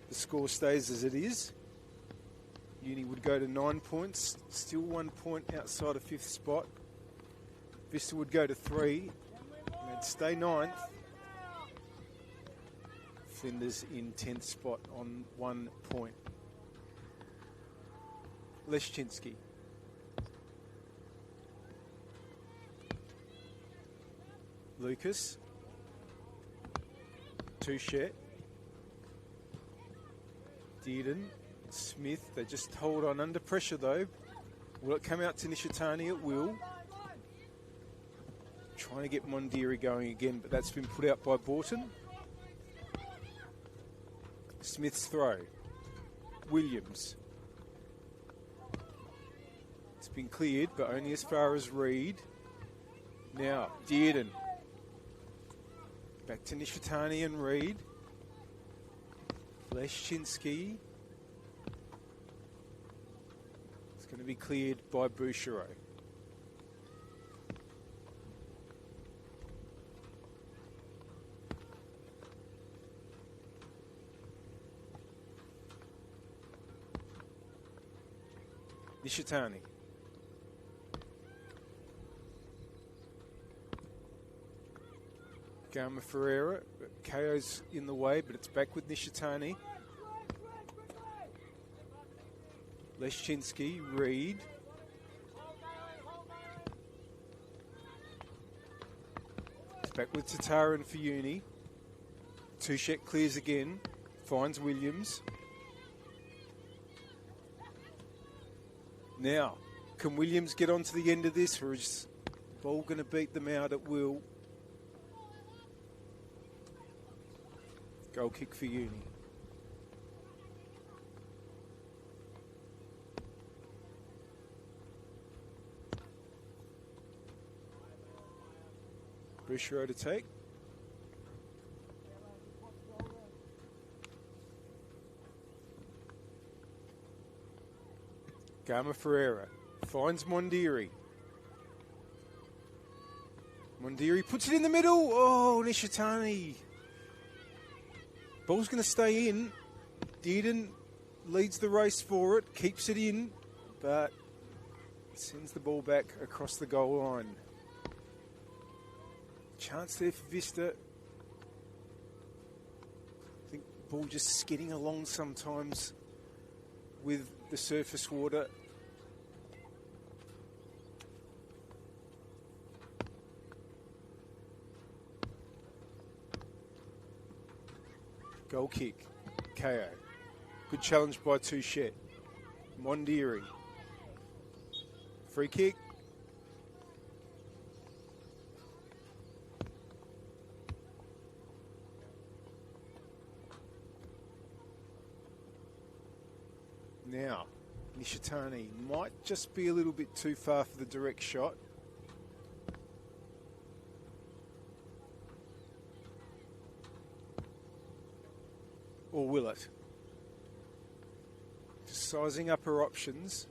the score stays as it is. Uni would go to 9 points, still 1 point outside of 5th spot. Vista would go to 3, and they'd stay 9th. Flinders in 10th spot on 1 point. Leszczynski. Lucas. Touchet. Dearden. Smith. They just hold on under pressure though. Will it come out to Nishitani? It will. Trying to get Mondiri going again, but that's been put out by Borton. Smith's throw. Williams. It's been cleared, but only as far as Reed. Now, Dearden. Back to Nishitani and Reed. Leszczynski. It's going to be cleared by Bouchereau. Nishitani. Gama Ferreira. KO's in the way, but it's back with Nishitani. Leszczynski, Reed. It's back with Tataran for Uni. Touchet clears again. Finds Williams. Now, can Williams get onto the end of this, or is the ball going to beat them out at will? Goal kick for Uni. Bouchereau to take. Gama Ferreira finds Mondiri. Mondiri puts it in the middle. Oh, Nishitani. Ball's going to stay in. Dearden leads the race for it, keeps it in, but sends the ball back across the goal line. Chance there for Vista. I think the ball just skidding along sometimes with the surface water. Goal kick. KO. Good challenge by Touchet. Mondiri. Free kick. Now, Nishitani might just be a little bit too far for the direct shot. Or will it? Just sizing up her options.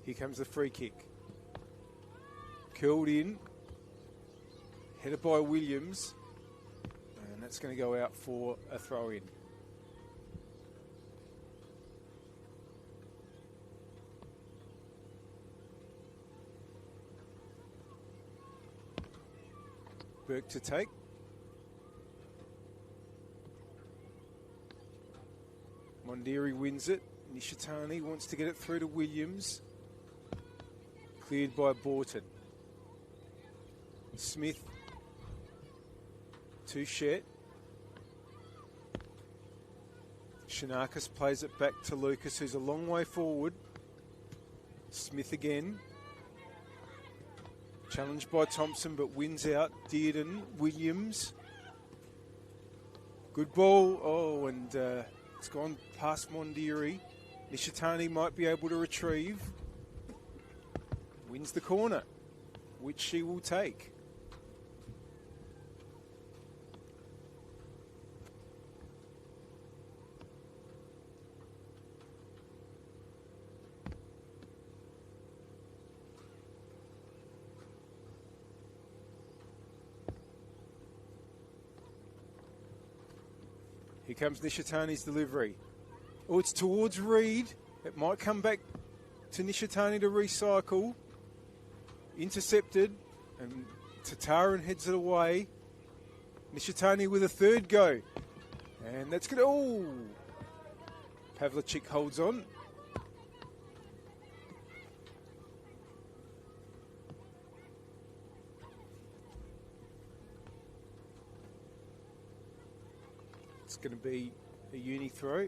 Here comes the free kick. Curled in. Headed by Williams. And that's going to go out for a throw-in. Burke to take. Mondiri wins it. Nishitani wants to get it through to Williams. Cleared by Borton. Smith. Touchet. Shanakis plays it back to Lucas, who's a long way forward. Smith again. Challenged by Thompson, but wins out. Dearden, Williams. Good ball. Oh, and it's gone past Mondiri. Nishitani might be able to retrieve. Wins the corner, which she will take. comes Nishitani's delivery. Oh, it's towards Reed. It might come back to Nishitani to recycle. Intercepted, and Tataran heads it away. Nishitani with a third go. And that's good. Oh! Pavlicek holds on. It's going to be a uni throw.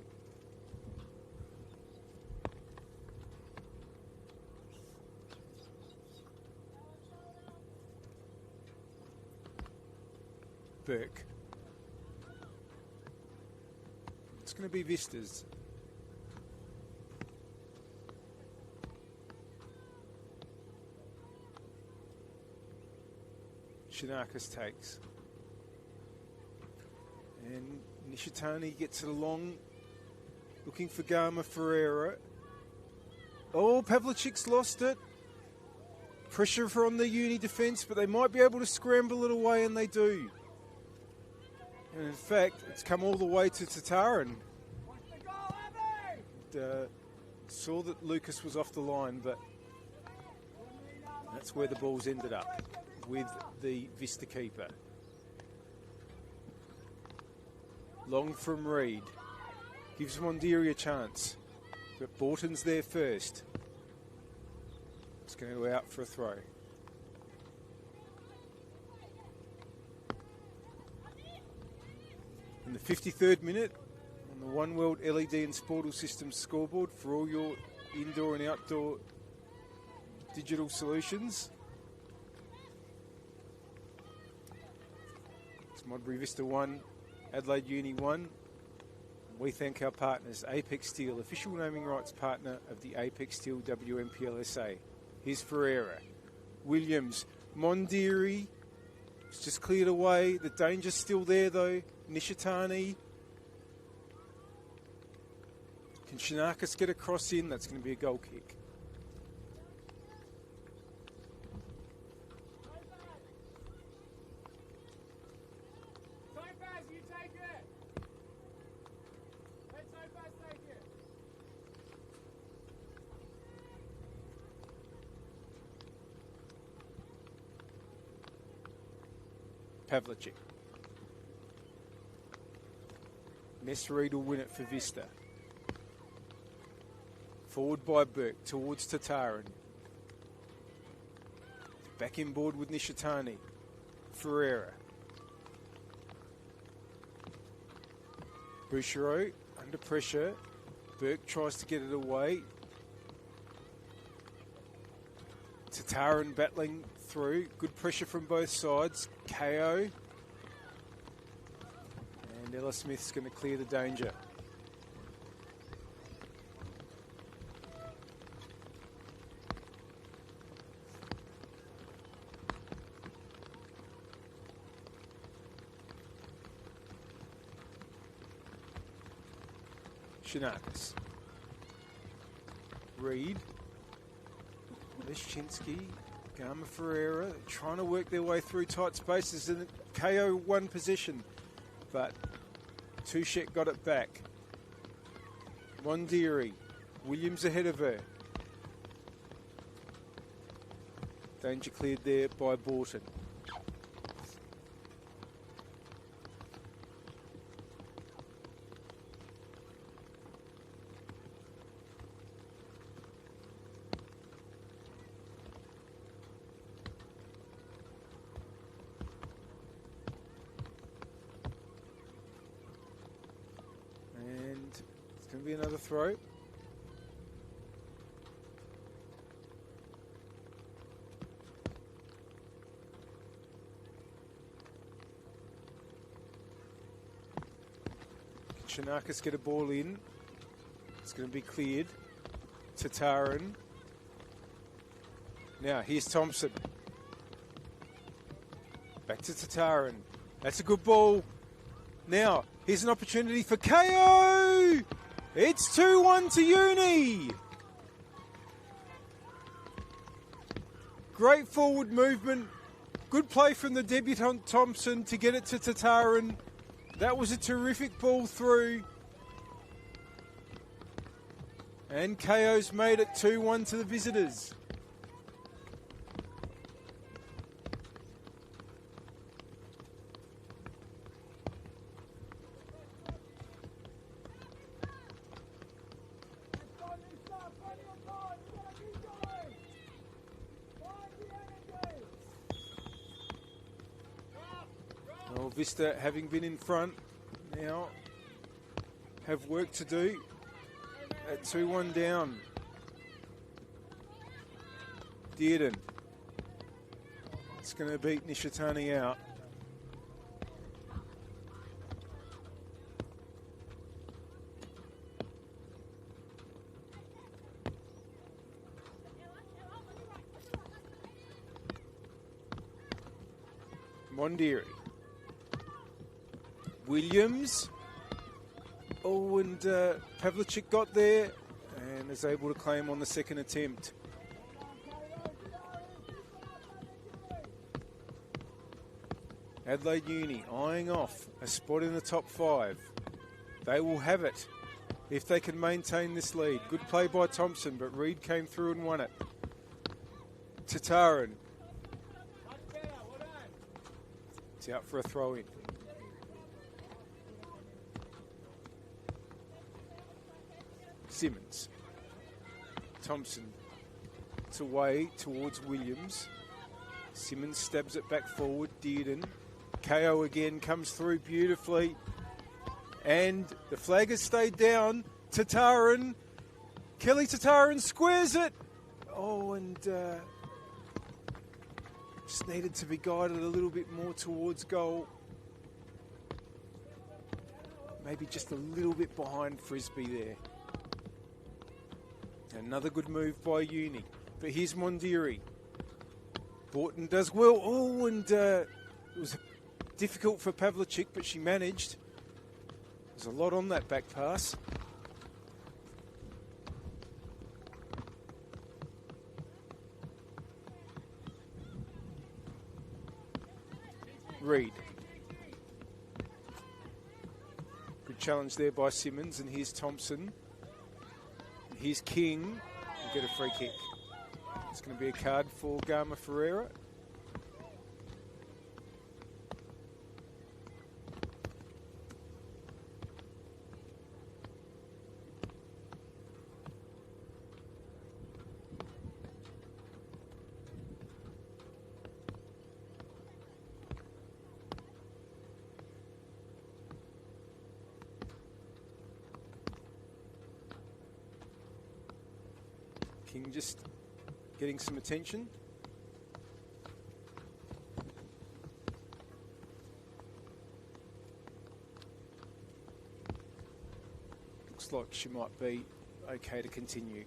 Burke. It's going to be Vista's. Shinakis takes. And Nishitani gets it along, looking for Gama Ferreira. Oh, Pavlicek's lost it. Pressure from the uni defence, but they might be able to scramble it away, and they do. And in fact, it's come all the way to Tataran. Saw that Lucas was off the line, but that's where the ball's ended up, with the Vista keeper. Long from Reed. Gives Mondiri a chance. But Borton's there first. It's going to go out for a throw. In the 53rd minute, on the One World LED and Sportal Systems scoreboard for all your indoor and outdoor digital solutions. It's Modbury Vista 1, Adelaide Uni 1. We thank our partners, Apex Steel, official naming rights partner of the Apex Steel WNPLSA. Here's Ferreira. Williams, Mondiri. It's just cleared away. The danger's still there though. Nishitani. Can Shinakis get a cross in? That's going to be a goal kick. Pavlicek. Reed will win it for Vista. Forward by Burke towards Tataran. Back in board with Nishitani. Ferreira. Bouchereau under pressure. Burke tries to get it away. Tataran battling through. Good pressure from both sides. KO. And Ella Smith's going to clear the danger. Shinakis. Reed. Leszczynski. Gama Ferreira trying to work their way through tight spaces in the KO one position, but Tushek got it back. Mondiri. Williams ahead of her. Danger cleared there by Borton. Going to be another throw. Can Shinakis get a ball in? It's going to be cleared. Tataran. Now here's Thompson. Back to Tataran. That's a good ball. Now here's an opportunity for KO. It's 2-1 to Uni. Great forward movement. Good play from the debutant Thompson to get it to Tataran. That was a terrific ball through. And KO's made it 2-1 to the visitors. Well, Vista, having been in front, now have work to do at 2-1 down. Dearden. It's going to beat Nishitani out. Mondiri. Williams. Oh, and Pavlicek got there and is able to claim on the second attempt. Adelaide Uni eyeing off a spot in the top 5. They will have it if they can maintain this lead. Good play by Thompson, but Reid came through and won it. Tataran. It's out for a throw-in. Simmons. Thompson. It's away towards Williams. Simmons stabs it back forward. Dearden. KO again comes through beautifully. And the flag has stayed down. Tataran. Kelly Tataran squares it. Oh, and just needed to be guided a little bit more towards goal. Maybe just a little bit behind Frisbee there. Another good move by Uni. But here's Mondiri. Borton does well. Oh, and it was difficult for Pavlicek, but she managed. There's a lot on that back pass. Reid. Good challenge there by Simmons, and here's Thompson. Here's King. We'll get a free kick. It's going to be a card for Gama Ferreira. King just getting some attention. Looks like she might be okay to continue.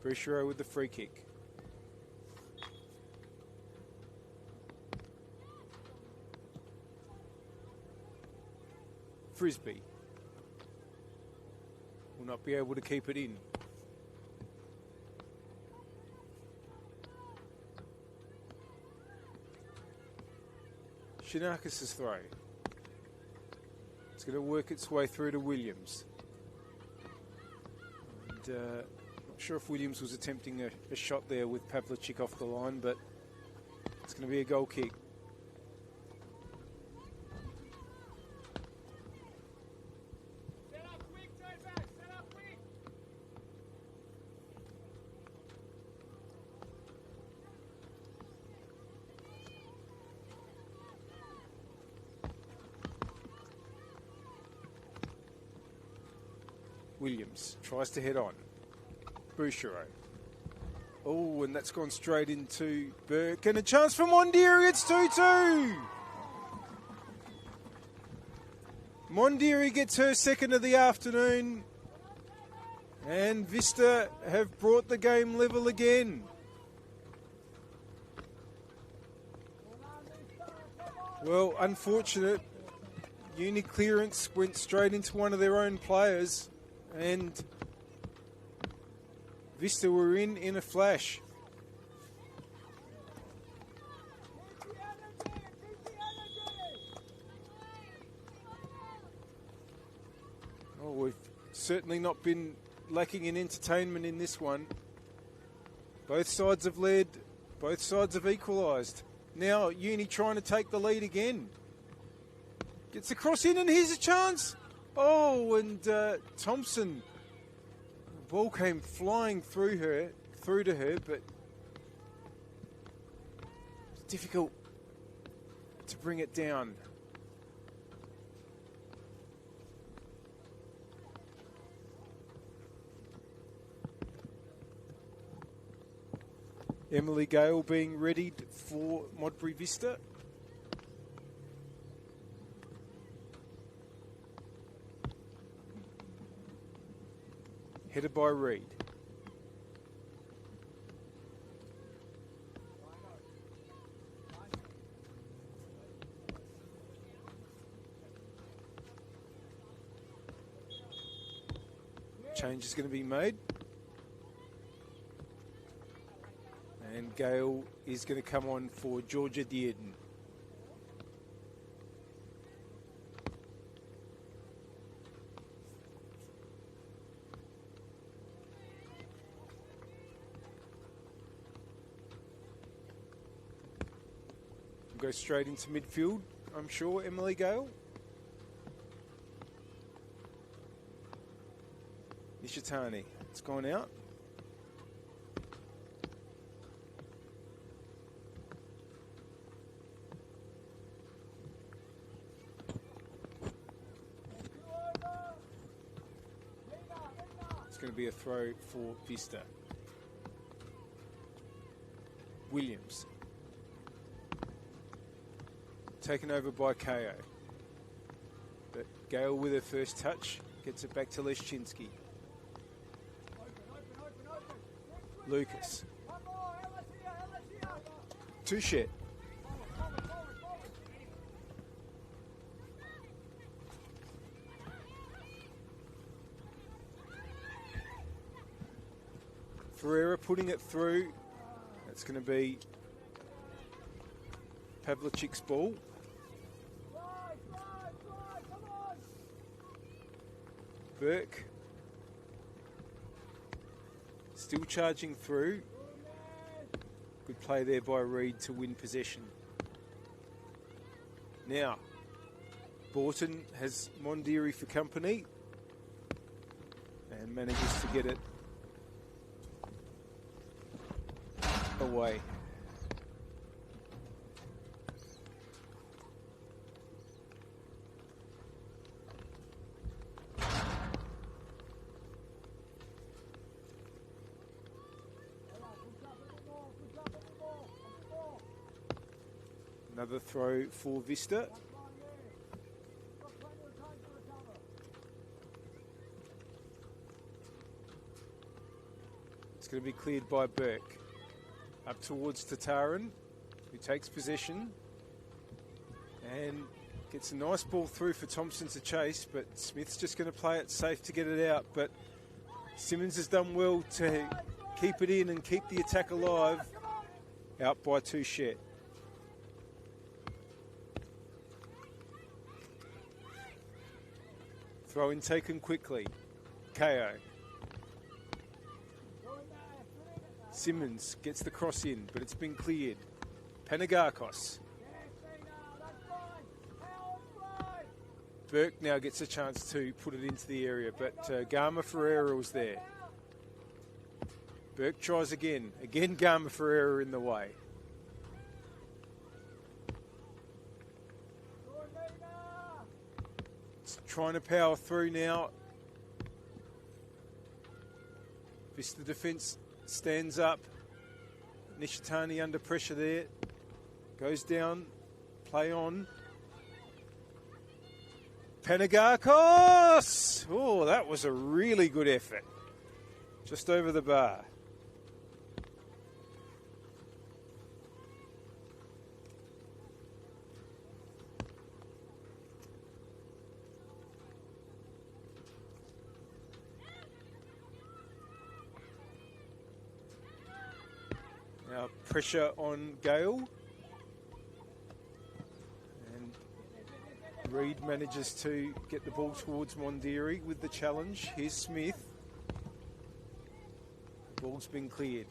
Bouchereau with the free kick. Frisbee will not be able to keep it in. Shinakis' throw. It's going to work its way through to Williams. And not sure if Williams was attempting a shot there with Pavlicek off the line, but it's going to be a goal kick. Williams tries to head on. Bouchereau. Oh, and that's gone straight into Burke. And a chance for Mondiri. It's 2-2. Mondiri gets her second of the afternoon. And Vista have brought the game level again. Well, unfortunate. Uni clearance went straight into one of their own players, and Vista were in a flash. Oh, we've certainly not been lacking in entertainment in this one. Both sides have led, both sides have equalised. Now Uni trying to take the lead again. Gets the cross in and here's a chance. Oh, and Thompson. The ball came flying through to her, but it's difficult to bring it down. Emily Gale being readied for Modbury Vista. Headed by Reed. Change is going to be made. And Gale is going to come on for Georgia Dearden. We'll go straight into midfield, I'm sure, Emily Gale. Nishitani, it's gone out. It's going to be a throw for Vista. Williams. Taken over by KO. But Gale with her first touch gets it back to Leszczynski. Lucas. Touche. Ferreira putting it through. That's going to be Pavlicic's ball. Burke. Still charging through. Good play there by Reed to win possession. Now, Borton has Mondiri for company and manages to get it away. Another throw for Vista. It's going to be cleared by Burke. Up towards Tataran, who takes possession and gets a nice ball through for Thompson to chase, but Smith's just going to play it safe to get it out. But Simmons has done well to keep it in and keep the attack alive. Out by Touche. Throw in taken quickly. KO. Simmons gets the cross in, but it's been cleared. Panagakos. Burke now gets a chance to put it into the area, but Gama Ferreira was there. Burke tries again. Again, Gama Ferreira in the way. It's trying to power through now. Vista defence stands up. Nishitani under pressure there. Goes down. Play on. Panagakos! Oh, that was a really good effort. Just over the bar. Now pressure on Gale. And Reid manages to get the ball towards Mondiri with the challenge. Here's Smith. The ball's been cleared.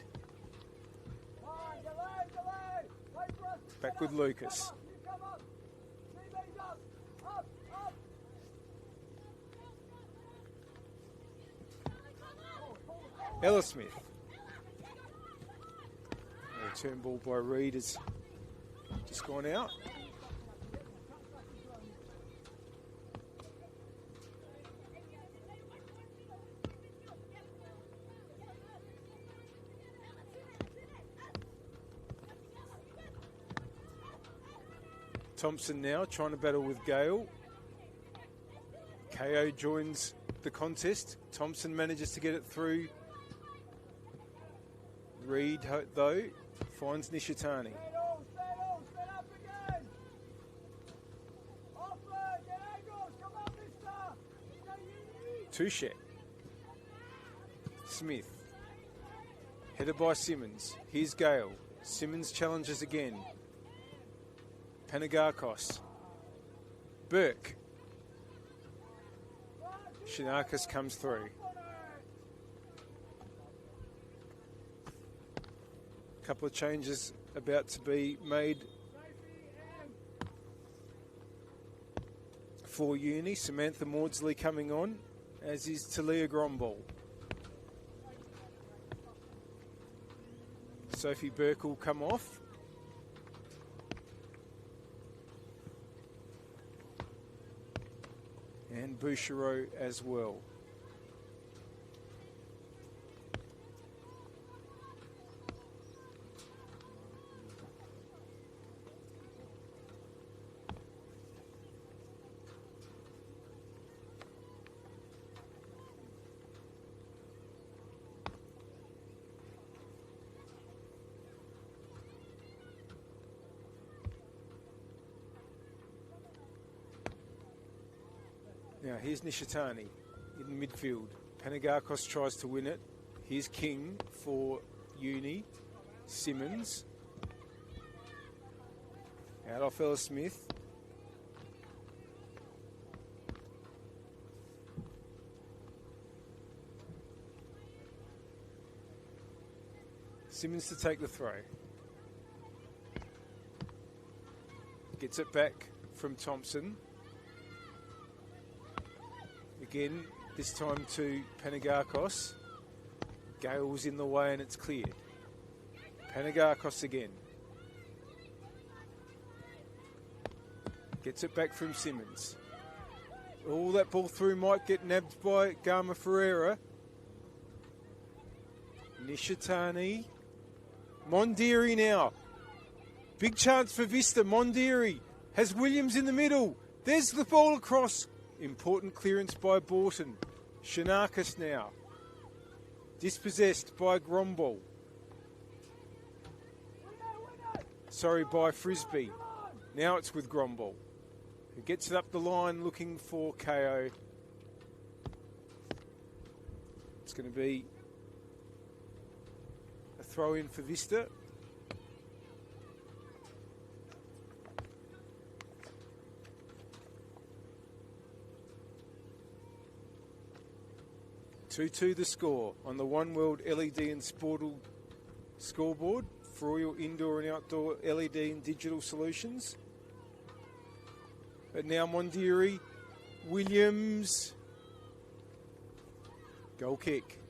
Back with Lucas. Ella Smith. Return ball by Reid has just gone out. Thompson now trying to battle with Gale. KO joins the contest. Thompson manages to get it through. Reid, though, finds Nishitani. Touche. Smith. Headed by Simmons. Here's Gale. Simmons challenges again. Panagakos. Burke. Shinakis comes through. Couple of changes about to be made for Uni. Samantha Maudsley coming on, as is Talia Gromball. Sophie Burke will come off. And Bouchereau as well. Now here's Nishitani in midfield. Panagakos tries to win it. Here's King for Uni. Simmons. Out off Ella Smith. Simmons to take the throw. Gets it back from Thompson. Again, this time to Panagakos. Gale's in the way and it's cleared. Panagakos again. Gets it back from Simmons. All that ball through might get nabbed by Gama Ferreira. Nishitani. Mondiri now. Big chance for Vista. Mondiri has Williams in the middle. There's the ball across. Important clearance by Borton. Shinakis now. Dispossessed by Gromball. Sorry, by Frisbee. Now it's with Gromball, who gets it up the line looking for KO. It's going to be a throw in for Vista. (2-2) the score on the One World LED and Sportal scoreboard for all your indoor and outdoor LED and digital solutions. But now Mondiri, Williams, goal kick.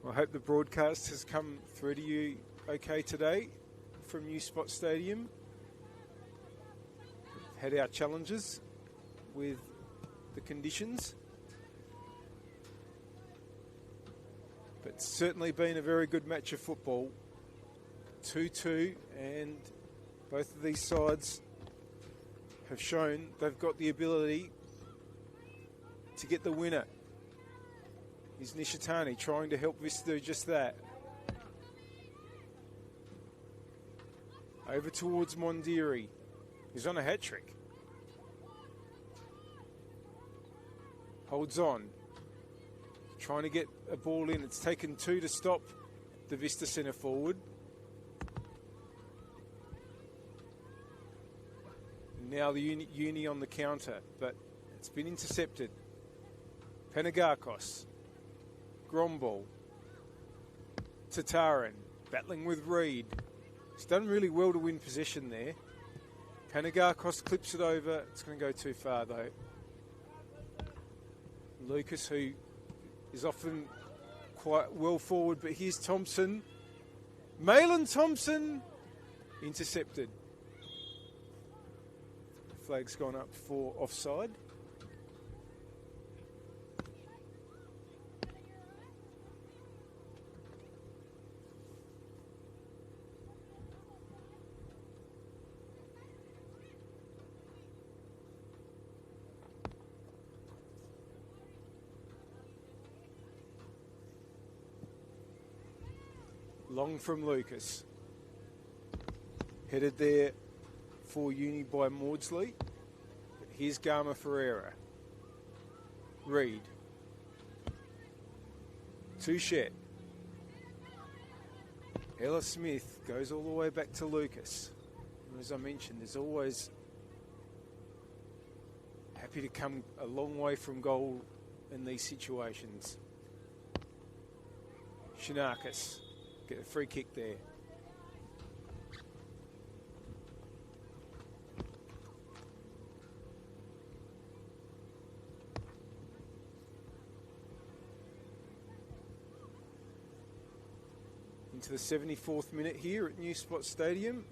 I hope the broadcast has come through to you okay today from New Spot Stadium. We've had our challenges with the conditions, but it's certainly been a very good match of football. 2-2, and both of these sides have shown they've got the ability to get the winner. Is Nishitani trying to help Vista do just that. Over towards Mondiri. He's on a hat trick. Holds on. Trying to get a ball in. It's taken 2 to stop the Vista centre forward. Now the uni on the counter, but it's been intercepted. Panagakos. Gromball. Tatarin battling with Reed. He's done really well to win possession there. Panagakos clips it over. It's going to go too far though. Lucas, who is often quite well forward, but here's Thompson. Malin Thompson intercepted. Flag's gone up for offside. Long from Lucas. Headed there for uni by Maudsley. But here's Garma Ferreira. Reed. Touchette. Ella Smith goes all the way back to Lucas. And as I mentioned, there's always happy to come a long way from goal in these situations. Shinakis. Get a free kick there. Into the 74th minute here at New Spot Stadium.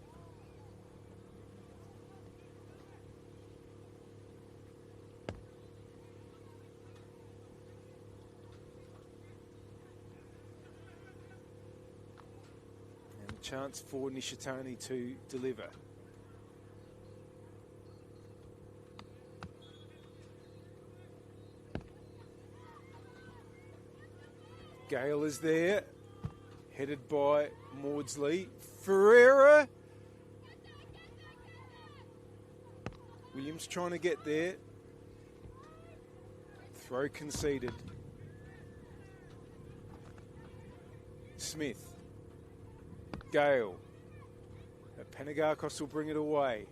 Chance for Nishitani to deliver. Gale is there, headed by Maudsley. Ferreira. Williams trying to get there. Throw conceded. Smith. Gale. Panagakos will bring it away.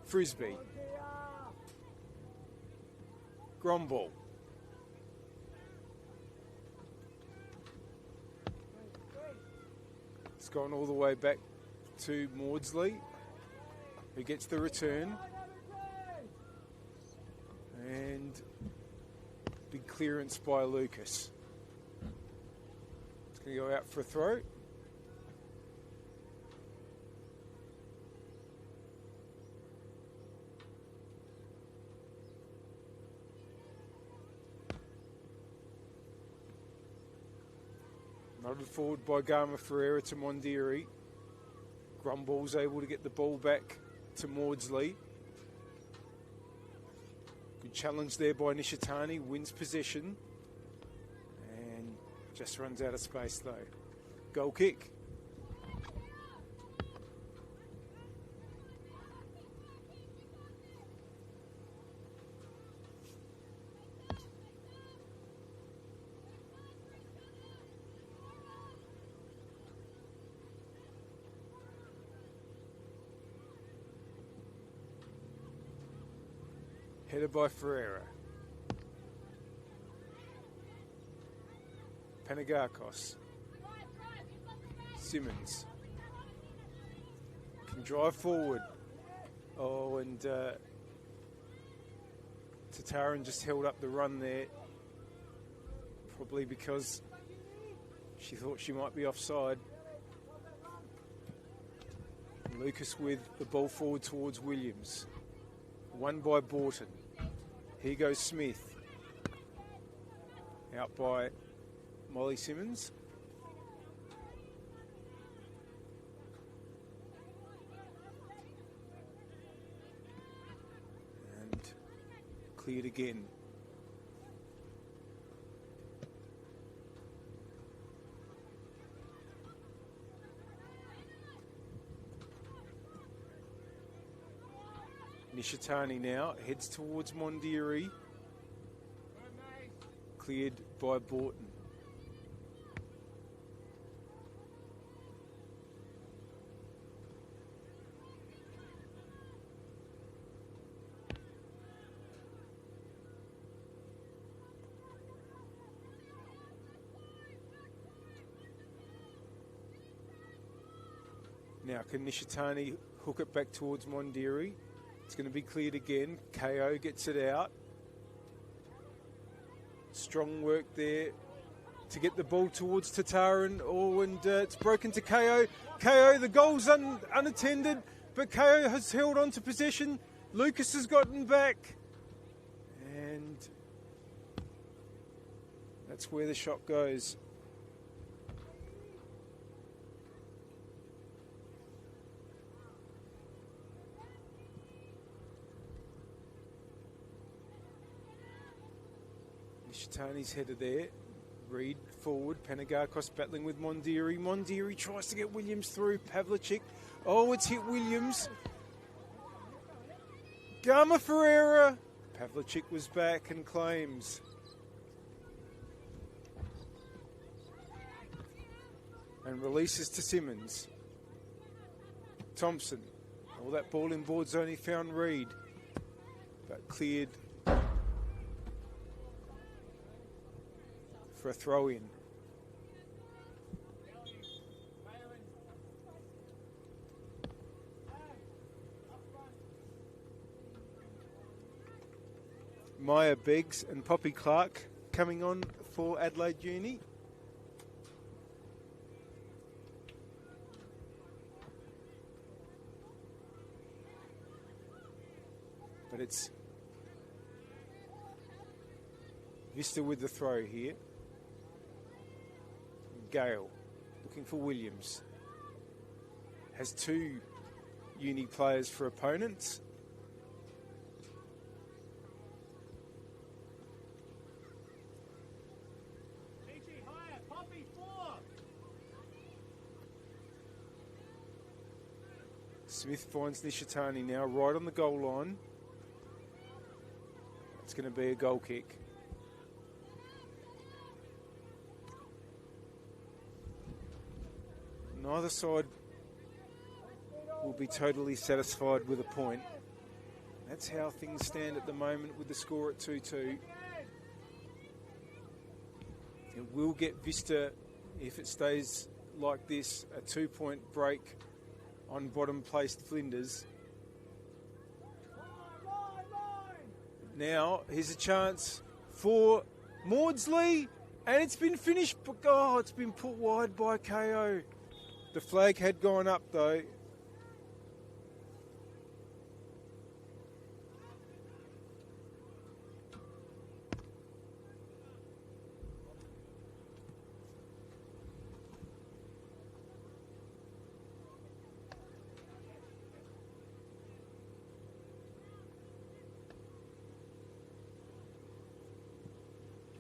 Frisbee. Gromball. It's gone all the way back to Maudsley, who gets the return. And big clearance by Lucas. It's going to go out for a throw. Nodded forward by Garma Ferreira to Mondiri. Grumball's able to get the ball back to Maudsley. Good challenge there by Nishitani, wins possession. And just runs out of space though. Goal kick. Headed by Ferreira. Panagakos. Simmons. Can drive forward. Oh, and Tatarin just held up the run there. Probably because she thought she might be offside. Lucas with the ball forward towards Williams. Won by Borton. Here goes Smith. Out by Molly Simmons. And cleared again. Nishitani now heads towards Mondiri. Cleared by Borton. Now can Nishitani hook it back towards Mondiri? It's going to be cleared again. KO gets it out. Strong work there to get the ball towards Tataran. Oh, and it's broken to KO. KO, the goal's unattended, but KO has held on to possession. Lucas has gotten back. And that's where the shot goes. Nishitani's header there. Reed forward. Panagakos battling with Mondiri. Mondiri tries to get Williams through. Pavlicek. Oh, it's hit Williams. Gama Ferreira. Pavlicek was back and claims. And releases to Simmons. Thompson. All that ball in board zone, he found Reed. But cleared for a throw-in. Maya Beggs and Poppy Clark coming on for Adelaide Uni. But it's Vista with the throw here. Gale looking for Williams. Has two uni players for opponents. Smith finds Nishitani now right on the goal line. It's going to be a goal kick. Neither side will be totally satisfied with a point. That's how things stand at the moment with the score at 2-2. It will get Vista, if it stays like this, a 2-point break on bottom placed Flinders. Now, here's a chance for Maudsley, and it's been finished, but oh, it's been put wide by KO. The flag had gone up though.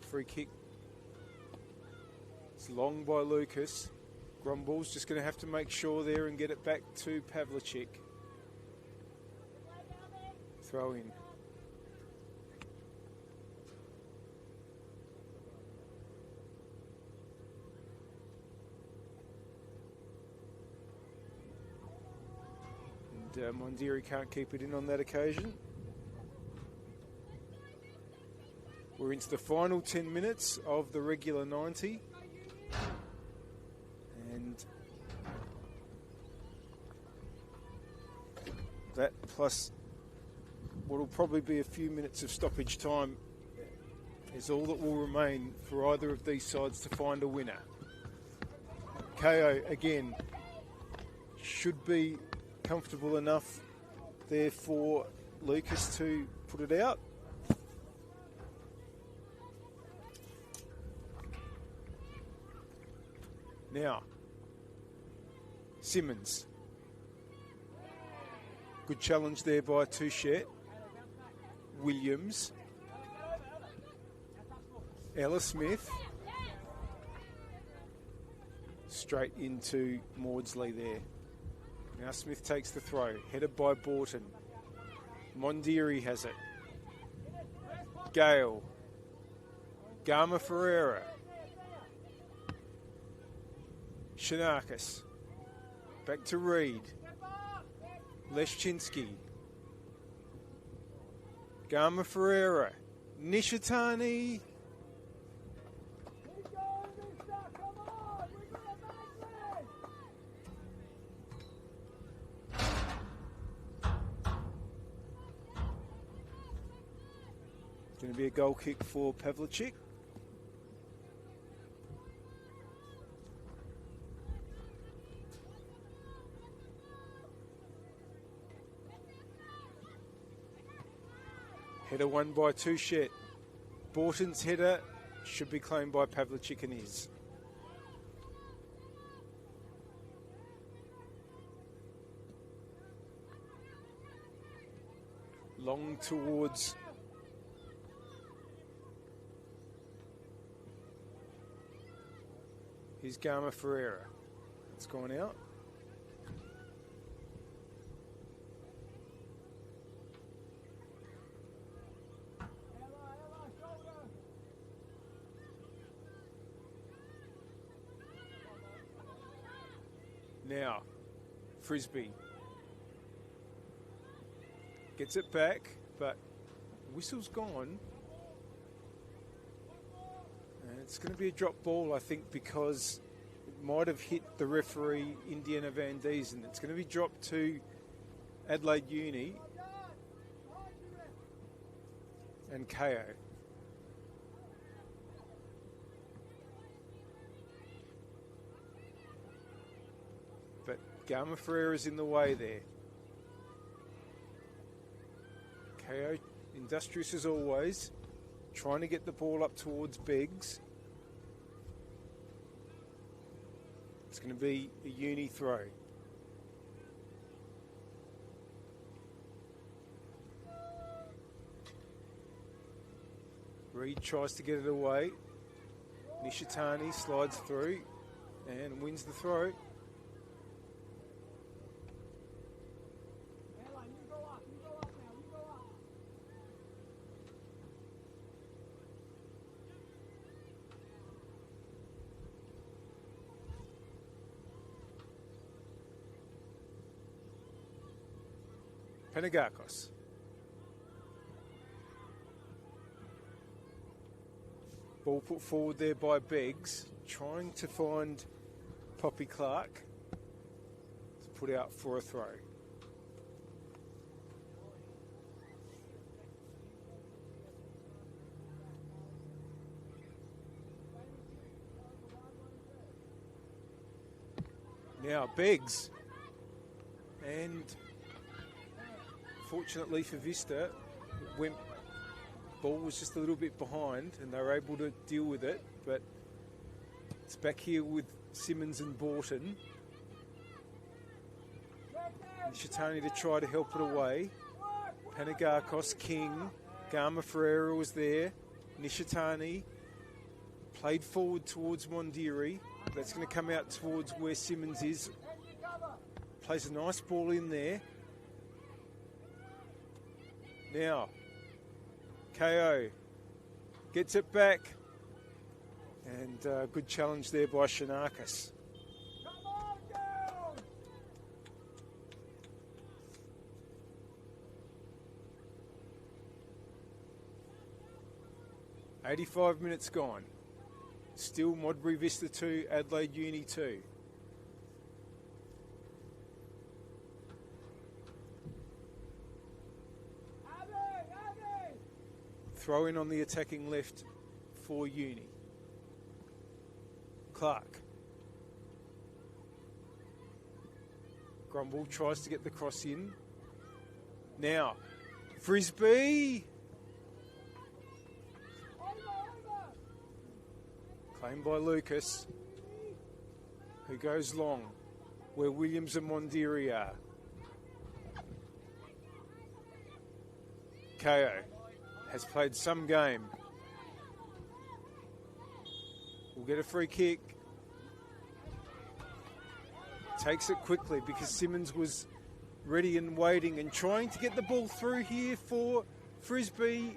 Free kick. It's long by Lucas. Grumble's just going to have to make sure there and get it back to Pavlicek. Throw in. And Mondiri can't keep it in on that occasion. We're into the final 10 minutes of the regular 90. And that plus what will probably be a few minutes of stoppage time is all that will remain for either of these sides to find a winner. KO again should be comfortable enough there for Lucas to put it out. Now, Simmons. Good challenge there by Touchette. Williams. Ella Smith. Straight into Maudsley there. Now Smith takes the throw. Headed by Borton. Mondiri has it. Gale. Gama Ferreira. Shanakis. Back to Reed. Leszczynski. Gama Ferreira. Nishitani. Going to be a goal kick for Pavlicek. Header won by Touchet. Borton's header should be claimed by Pavlicek and his. Long towards his Gama Ferreira. It's gone out. Now, Frisbee gets it back, but whistle's gone. And it's going to be a drop ball, I think, because it might have hit the referee, Indiana Van Diesen. It's going to be dropped to Adelaide Uni and KO. But Gama Ferreira's in the way there. KO, industrious as always, trying to get the ball up towards Beggs. It's going to be a Uni throw. Reed tries to get it away. Nishitani slides through and wins the throw. Panagakos. Ball put forward there by Beggs, trying to find Poppy Clark to put out for a throw. Now Beggs, and fortunately for Vista, ball was just a little bit behind and they were able to deal with it, but it's back here with Simmons and Borton. And Shitani to try to help it away. Panagakos, King, Gama Ferreira was there. Nishitani played forward towards Mondiri. That's going to come out towards where Simmons is. Plays a nice ball in there. Now, KO gets it back. And good challenge there by Shanakis. "85 minutes gone. Still Modbury Vista 2, Adelaide Uni 2. Throw in on the attacking left for Uni. Clark. Grumble tries to get the cross in. Now, Frisbee. Claimed by Lucas, who goes long, where Williams and Mondiri are. KO has played some game. Will get a free kick. Takes it quickly because Simmons was ready and waiting and trying to get the ball through here for Frisbee.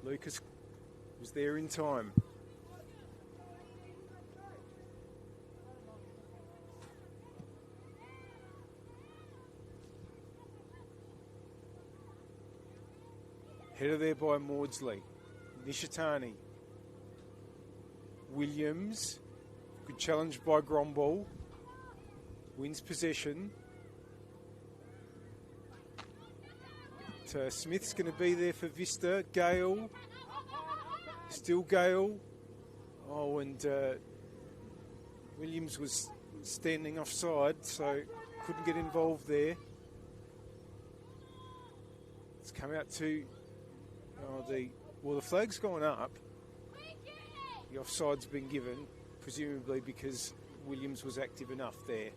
Lucas was there in time. Headed there by Maudsley. Nishitani. Williams. Good challenge by Gromball. Wins possession. Smith's going to be there for Vista. Gale. Still Gale. Oh, and Williams was standing offside, so couldn't get involved there. It's come out to the flag's gone up. The offside's been given, presumably because Williams was active enough there.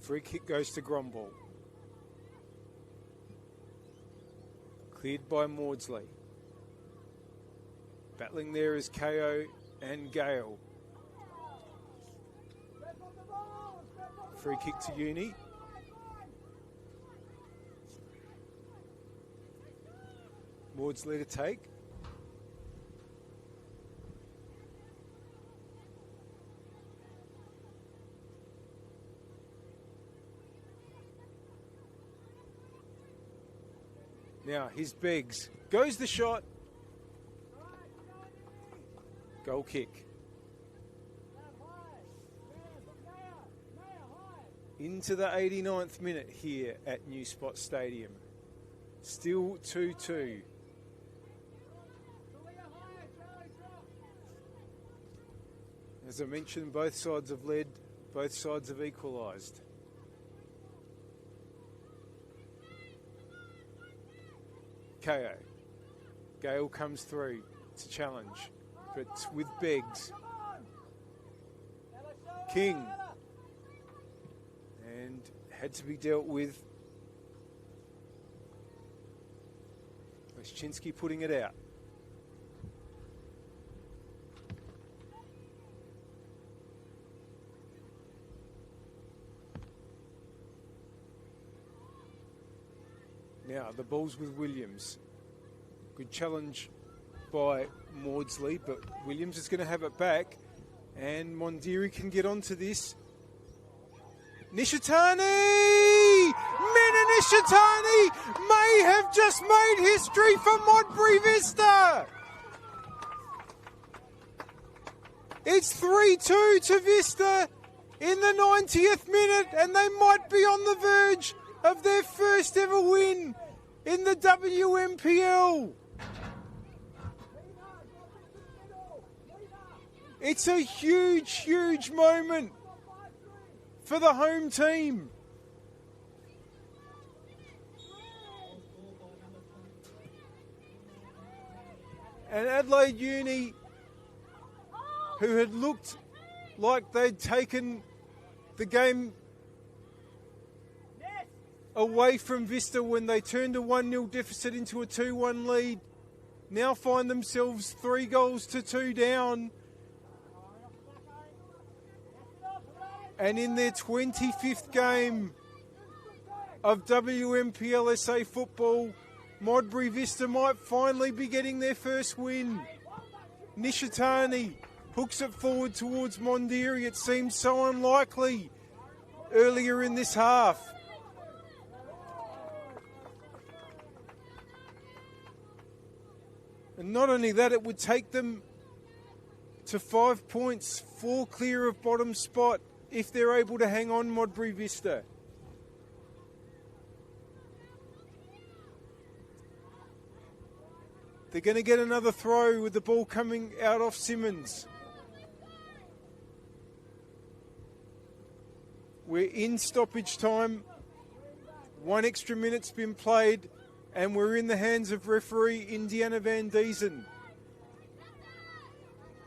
Free kick goes to Gromball. Cleared by Maudsley. Battling there is KO and Gale. Free kick to Uni. Maudsley to take. Now, here's Beggs. Goes the shot. Goal kick. Into the 89th minute here at New Spot Stadium. Still 2-2. As I mentioned, both sides have led, both sides have equalised. KO. Gale comes through to challenge, but with Beggs. King. And had to be dealt with. Oschinski putting it out. Now, the ball's with Williams. Good challenge by Maudsley, but Williams is going to have it back. And Mondiri can get onto this. Nishitani! Mina Nishitani may have just made history for Modbury Vista! It's 3-2 to Vista in the 90th minute, and they might be on the verge of their first ever win in the WNPL. It's a huge, huge moment for the home team. And Adelaide Uni, who had looked like they'd taken the game away from Vista when they turned a 1-0 deficit into a 2-1 lead, now find themselves 3-2 down. And in their 25th game of WNPLSA football, Modbury Vista might finally be getting their first win. Nishitani hooks it forward towards Mondiri. It seemed so unlikely earlier in this half. And not only that, it would take them to 5 points, 4 clear of bottom spot, if they're able to hang on Modbury Vista. They're going to get another throw with the ball coming out off Simmons. We're in stoppage time. 1 extra minute's been played, and we're in the hands of referee Indiana Van Diesen.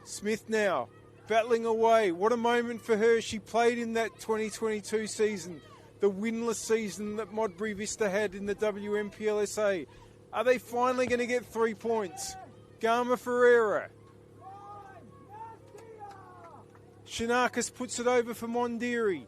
Smith now battling away. What a moment for her. She played in that 2022 season, the winless season that Modbury Vista had in the WNPLSA. Are they finally going to get 3 points? Gama Ferreira. Shanakis puts it over for Mondiri,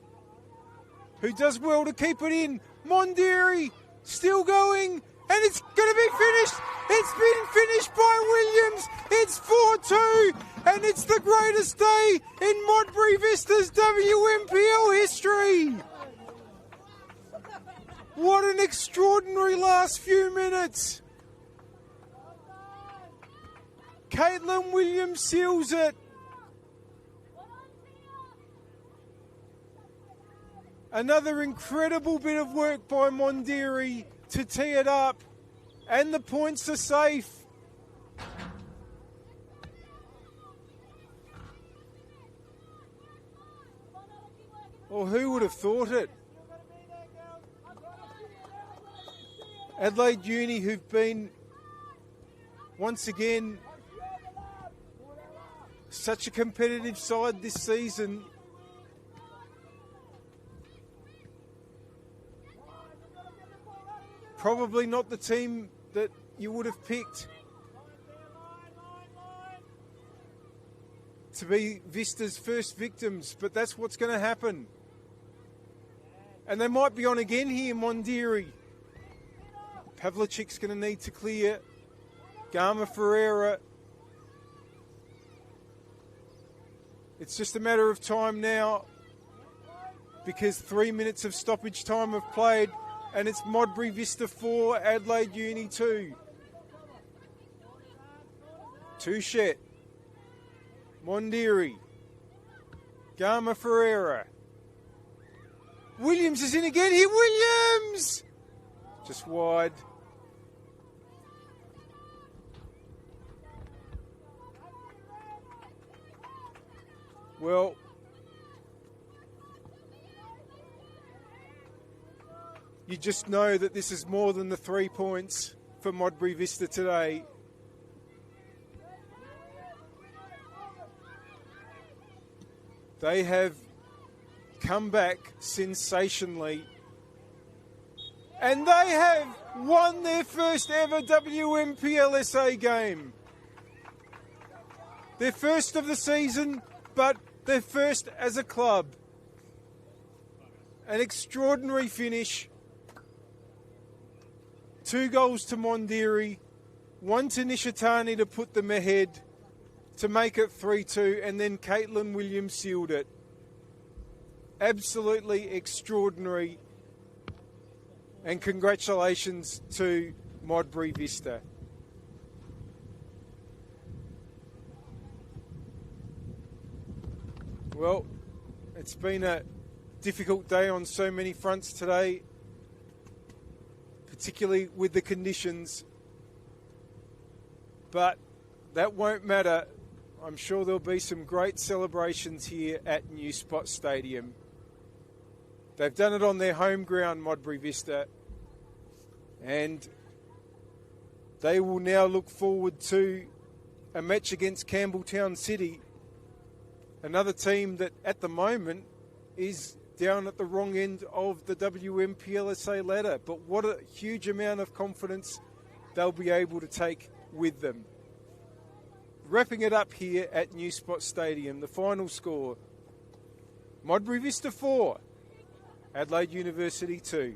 who does well to keep it in. Mondiri still going, and it's going to be finished. It's been finished by Williams. It's 4-2, and it's the greatest day in Modbury Vista's WNPL history. What an extraordinary last few minutes. Caitlin Williams seals it. Another incredible bit of work by Mondiri to tee it up, and the points are safe. Well, who would have thought it? Adelaide Uni, who've been, once again, such a competitive side this season. Probably not the team that you would have picked to be Vista's first victims, but that's what's going to happen. And they might be on again here, Mondiri. Pavlicic's going to need to clear. Gama Ferreira. It's just a matter of time now, because 3 minutes of stoppage time have played, and it's Modbury Vista 4, Adelaide Uni 2. Touchette. Mondiri. Gama Ferreira. Williams is in again here. Williams! Just wide. Well, you just know that this is more than the 3 points for Modbury Vista today. They have come back sensationally, and they have won their first ever WNPLSA game. Their first of the season, but their first as a club. An extraordinary finish. 2 goals to Mondiri, 1 to Nishitani to put them ahead, to make it 3-2, and then Caitlin Williams sealed it. Absolutely extraordinary. And congratulations to Modbury Vista. Well, it's been a difficult day on so many fronts today, particularly with the conditions. But that won't matter. I'm sure there'll be some great celebrations here at New Spot Stadium. They've done it on their home ground, Modbury Vista, and they will now look forward to a match against Campbelltown City, another team that at the moment is down at the wrong end of the WNPLSA ladder. But what a huge amount of confidence they'll be able to take with them. Wrapping it up here at New Spot Stadium, the final score, Modbury Vista 4, Adelaide University 2.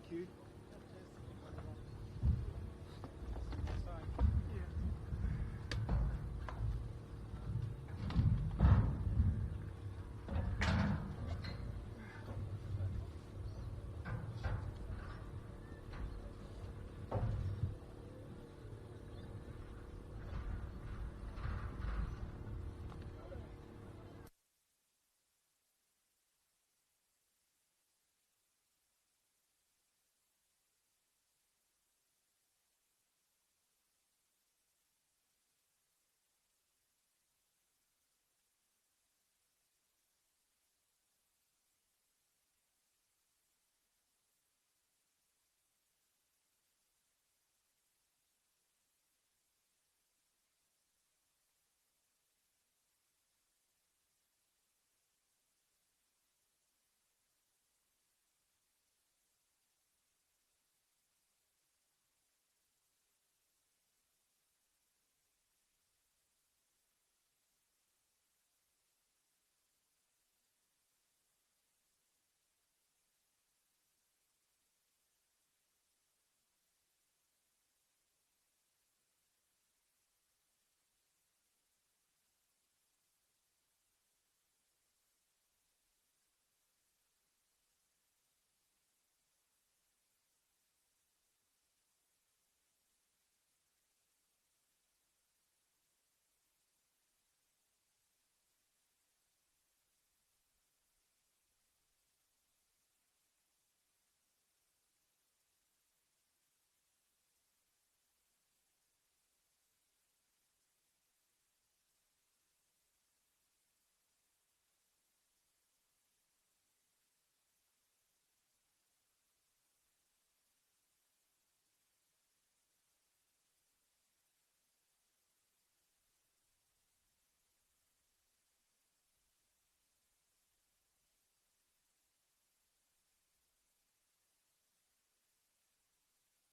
Thank you.